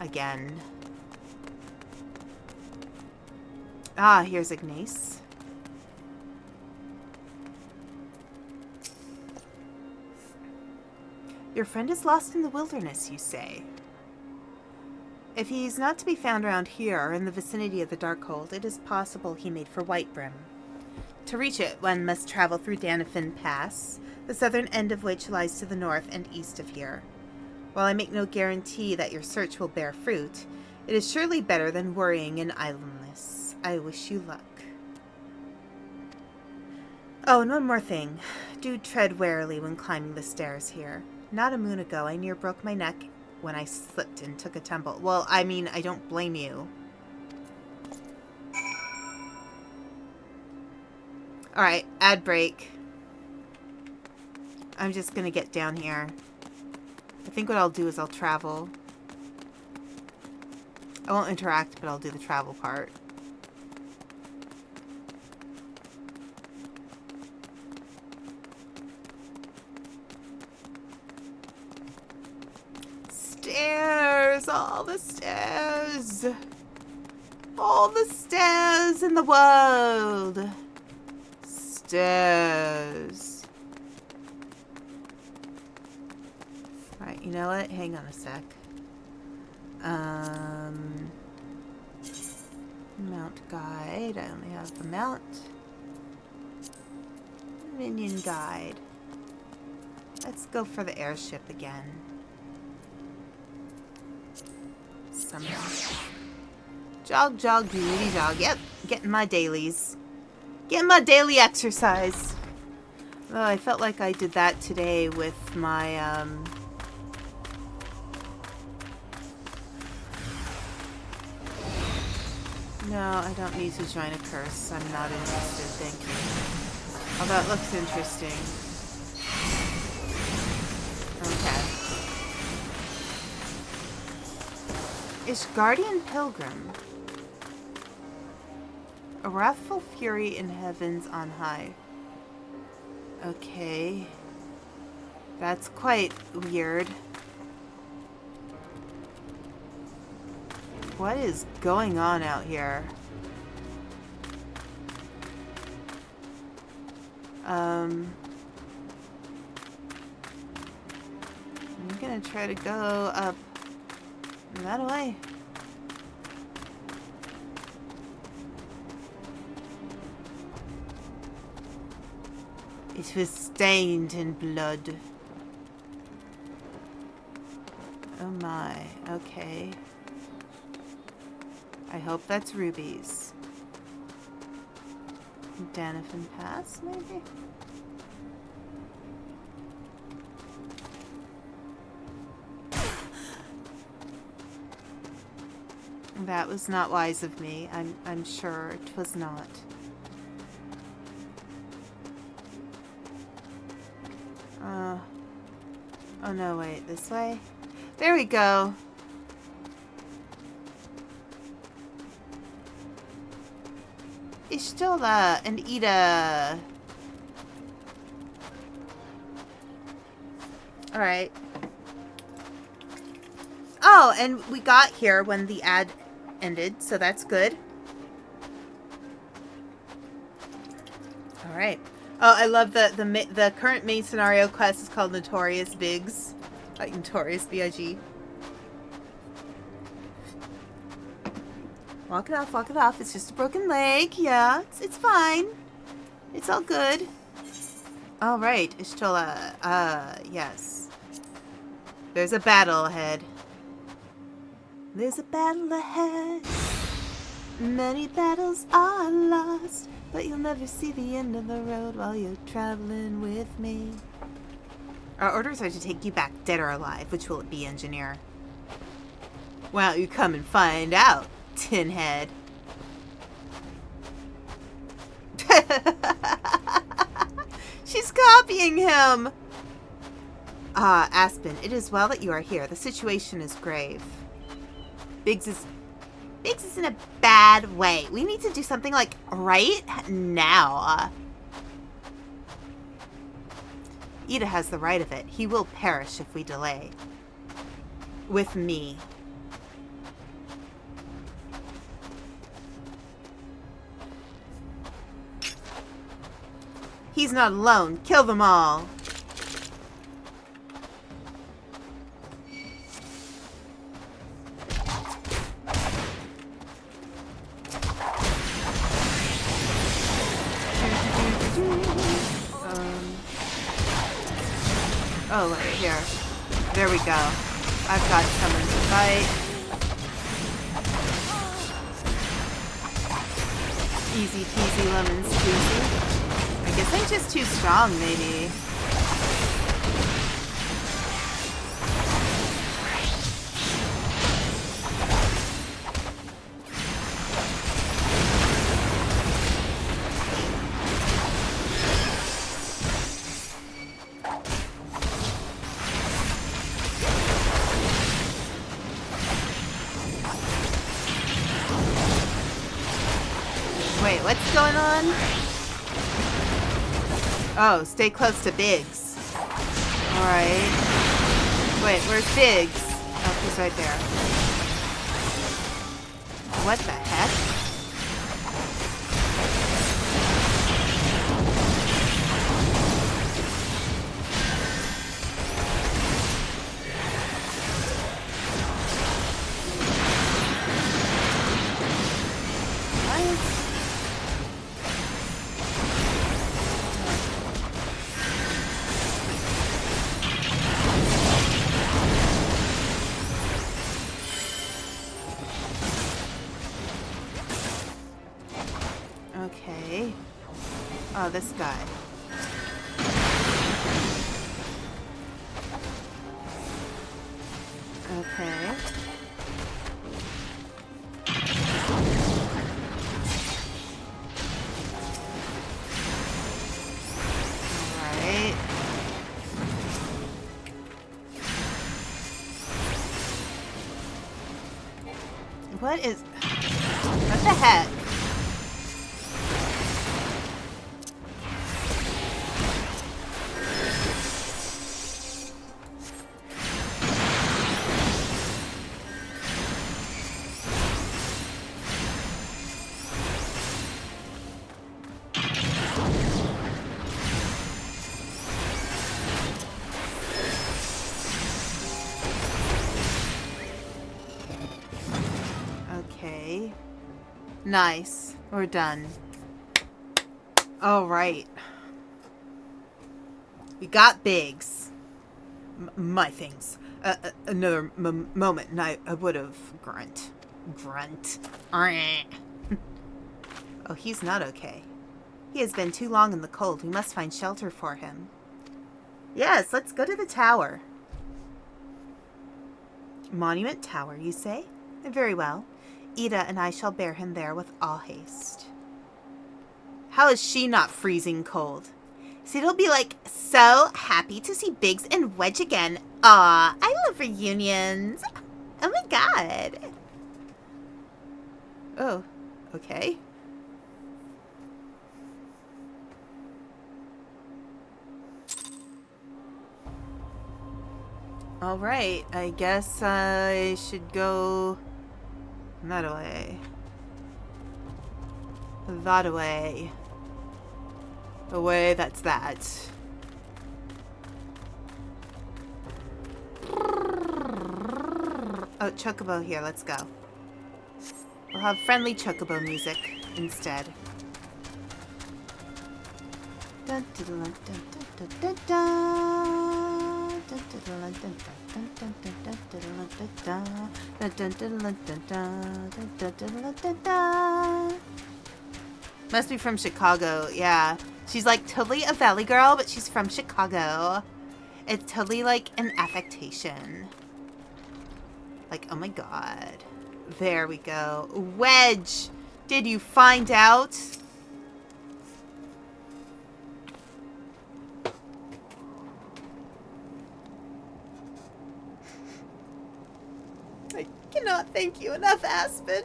Again. Ah, here's Ignace. Your friend is lost in the wilderness, you say? If he's not to be found around here or in the vicinity of the Darkhold, it is possible he made for Whitebrim. To reach it, one must travel through Danafin Pass, the southern end of which lies to the north and east of here. While I make no guarantee that your search will bear fruit, it is surely better than worrying and idleness. I wish you luck. Oh, and one more thing. Do tread warily when climbing the stairs here. Not a moon ago, I near broke my neck when I slipped and took a tumble. Well, I mean, I don't blame you. Alright, ad break. I'm just gonna get down here. I think what I'll do is I'll travel. I won't interact, but I'll do the travel part. Stairs! All the stairs! All the stairs in the world! Stairs. Alright, you know what? Hang on a sec. Mount guide. I only have the mount. Minion guide. Let's go for the airship again. Somehow. Jog, jog, doody jog. Yep, getting my dailies. Getting my daily exercise. Oh, I felt like I did that today with my, No, I don't need to join a curse. I'm not interested, thank you. Oh, that looks interesting. Okay. Ishgardian Pilgrim. A wrathful fury in heavens on high. Okay. That's quite weird. What is going on out here? I'm gonna try to go up that way. It was stained in blood. Oh my, okay. I hope that's rubies. Danafin Pass, maybe? That was not wise of me. I'm sure it was not. Oh no, wait, this way? There we go. Ishtola and Ida. Alright. Oh, and we got here when the ad ended, so that's good. Alright. Oh, I love the current main scenario quest is called Notorious Biggs. Like Notorious B.I.G. Walk it off, walk it off. It's just a broken leg. Yeah, it's fine. It's all good. All right, Ishtola. Yes. There's a battle ahead. There's a battle ahead. Many battles are lost, but you'll never see the end of the road while you're traveling with me. Our orders are to take you back, dead or alive. Which will it be, engineer? Why don't you come and find out, tin head? She's copying him! Ah, Aspen, it is well that you are here. The situation is grave. Biggs is in a bad way. We need to do something, like, right now. Ida has the right of it. He will perish if we delay. With me. He's not alone. Kill them all. Oh, right here. There we go. I've got someone to fight. Easy peasy lemon squeezy. I guess I'm just too strong, maybe. Wait, what's going on? Oh, stay close to Biggs. Alright. Wait, where's Biggs? Oh, he's right there. What the heck? Okay. Oh, this guy. Okay. Alright. What the heck? Okay. Nice. We're done. Alright. We got Biggs. My things. Another moment and I would have grunt. Oh, he's not okay. He has been too long in the cold. We must find shelter for him. Yes, let's go to the tower. Monument Tower, you say? Very well. Ida and I shall bear him there with all haste. How is she not freezing cold? Ceda'll be like, so happy to see Biggs and Wedge again. Aw, I love reunions. Oh my god. Oh, okay. Alright, I guess I should go that way. That way. The way that's that. Oh, Chocobo here, let's go. We'll have friendly Chocobo music instead. Must be from Chicago, yeah. She's like totally a Valley girl, but she's from Chicago. It's totally like an affectation. Like, oh my god. There we go. Wedge! Did you find out? I cannot thank you enough, Aspen.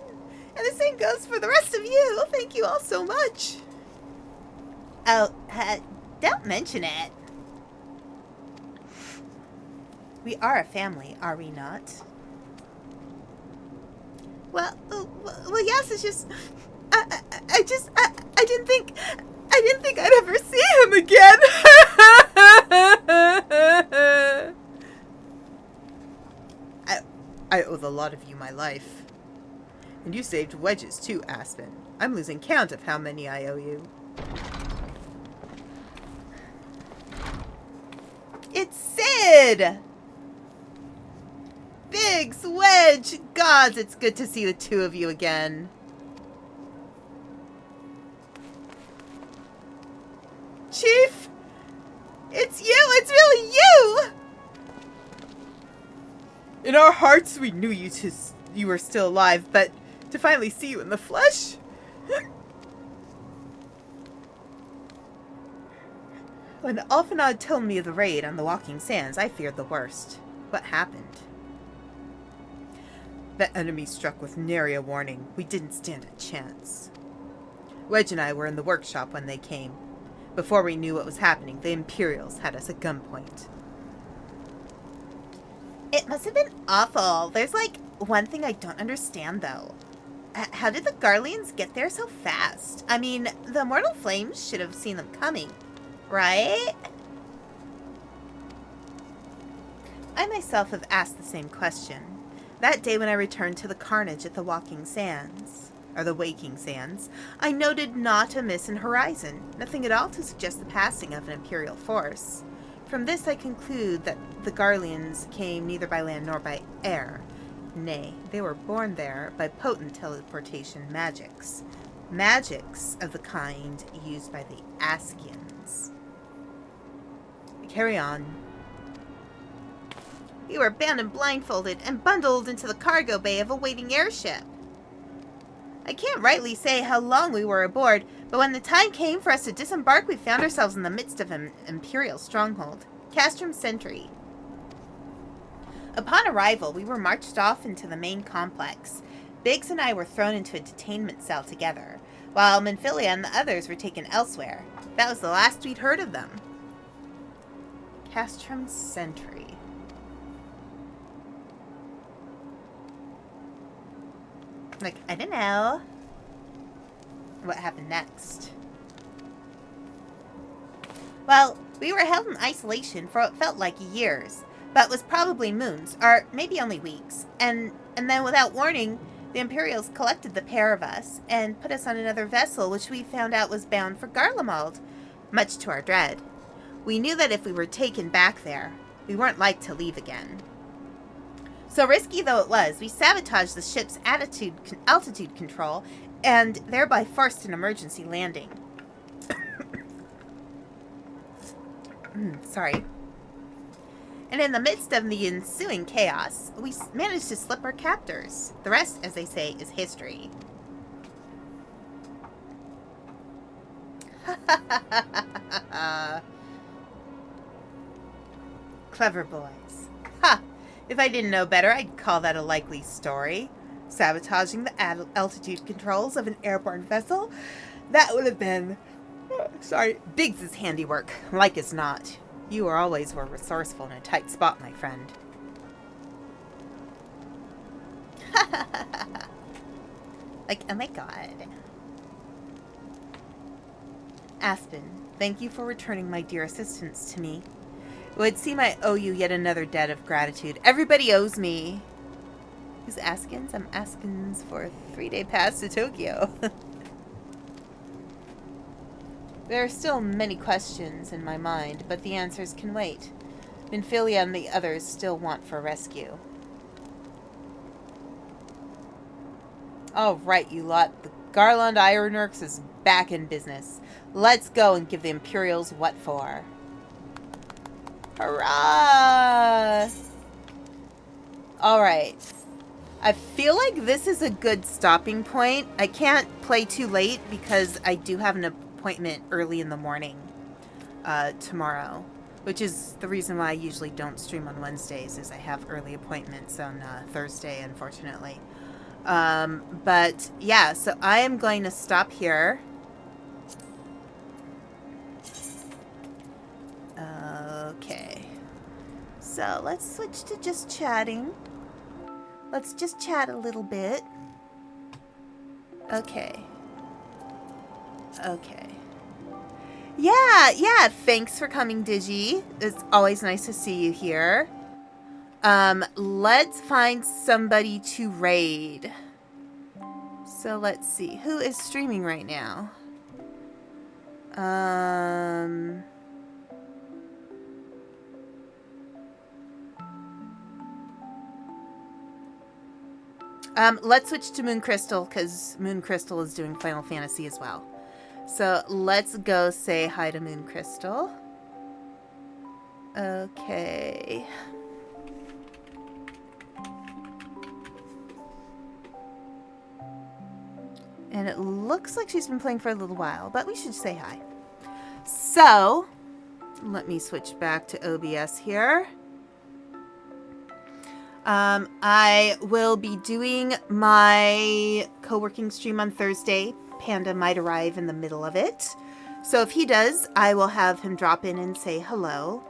And the same goes for the rest of you. Thank you all so much. Oh, don't mention it. We are a family, are we not? Well, yes, it's just, I didn't think I'd ever see him again. I owe the lot of you my life. And you saved Wedges too, Aspen. I'm losing count of how many I owe you. It's Sid! did! Biggs, Wedge, gods, it's good to see the two of you again. Chief! It's you! It's really you! In our hearts, we knew you were still alive, but to finally see you in the flesh... When Alphanod told me of the raid on the Walking Sands, I feared the worst. What happened? The enemy struck with nary a warning. We didn't stand a chance. Wedge and I were in the workshop when they came. Before we knew what was happening, the Imperials had us at gunpoint. It must have been awful. There's, like, one thing I don't understand, though. How did the Garleans get there so fast? I mean, the Immortal Flames should have seen them coming, right? I myself have asked the same question. That day when I returned to the carnage at the Walking Sands, or the Waking Sands, I noted not a miss in horizon, nothing at all to suggest the passing of an Imperial force. From this I conclude that the Garleans came neither by land nor by air. Nay, they were born there by potent teleportation magics. Magics of the kind used by the Askians. Carry on. We were bound and blindfolded and bundled into the cargo bay of a waiting airship. I can't rightly say how long we were aboard, but when the time came for us to disembark, we found ourselves in the midst of an Imperial stronghold, Castrum Sentry. Upon arrival, we were marched off into the main complex. Biggs and I were thrown into a detainment cell together, while Menphilia and the others were taken elsewhere. That was the last we'd heard of them. Castrum Sentry. Like, I don't know what happened next. Well, we were held in isolation for what felt like years, but was probably moons, or maybe only weeks. And then without warning, the Imperials collected the pair of us and put us on another vessel, which we found out was bound for Garlemald, much to our dread. We knew that if we were taken back there, we weren't like to leave again. So risky though it was, we sabotaged the ship's altitude control and thereby forced an emergency landing. Sorry. And in the midst of the ensuing chaos, we managed to slip our captors. The rest, as they say, is history. Clever boys. Ha! If I didn't know better, I'd call that a likely story. Sabotaging the altitude controls of an airborne vessel? That would have been... Biggs' handiwork. Like as not. You always were resourceful in a tight spot, my friend. Like, oh my god. Aspen, thank you for returning my dear assistance to me. It would seem I owe you yet another debt of gratitude. Everybody owes me. Who's Askins? I'm Askins for a 3-day pass to Tokyo. There are still many questions in my mind, but the answers can wait. Menphilia and the others still want for rescue. All right, you lot. The Garland Ironworks is back in business. Let's go and give the Imperials what for. Hurrah! Alright. I feel like this is a good stopping point. I can't play too late because I do have an appointment early in the morning tomorrow. Which is the reason why I usually don't stream on Wednesdays, is I have early appointments on Thursday, unfortunately. But yeah, so I am going to stop here. Okay. So let's switch to just chatting. Let's just chat a little bit. Okay. Okay. Yeah, thanks for coming, Digi. It's always nice to see you here. Let's find somebody to raid. So let's see. Who is streaming right now? Let's switch to Moon Crystal, because Moon Crystal is doing Final Fantasy as well. So let's go say hi to Moon Crystal. Okay. And it looks like she's been playing for a little while, but we should say hi. So, let me switch back to OBS here. I will be doing my co-working stream on Thursday. Panda might arrive in the middle of it. So if he does, I will have him drop in and say hello.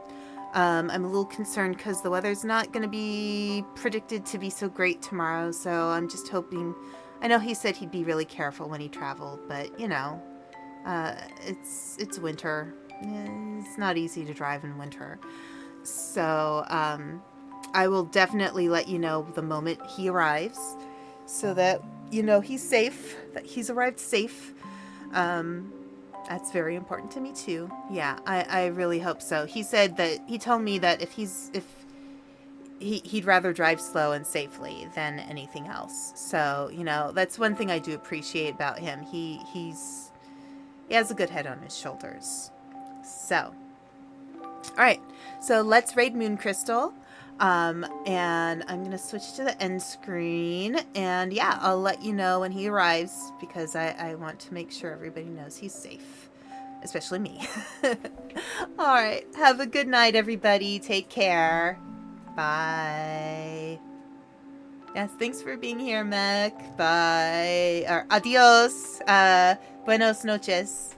I'm a little concerned because the weather's not going to be predicted to be so great tomorrow. So I'm just hoping... I know he said he'd be really careful when he traveled, but, you know, it's winter. It's not easy to drive in winter. So, I will definitely let you know the moment he arrives so that, you know, he's safe, that he's arrived safe. That's very important to me too. Yeah, I really hope so. He said that, he told me that if he'd rather drive slow and safely than anything else. So, you know, that's one thing I do appreciate about him. He has a good head on his shoulders. So, all right. So let's raid Moon Crystal. And I'm going to switch to the end screen. And yeah, I'll let you know when he arrives because I want to make sure everybody knows he's safe. Especially me. All right. Have a good night, everybody. Take care. Bye. Yes, thanks for being here, Mech. Bye. Or adios. Buenos noches.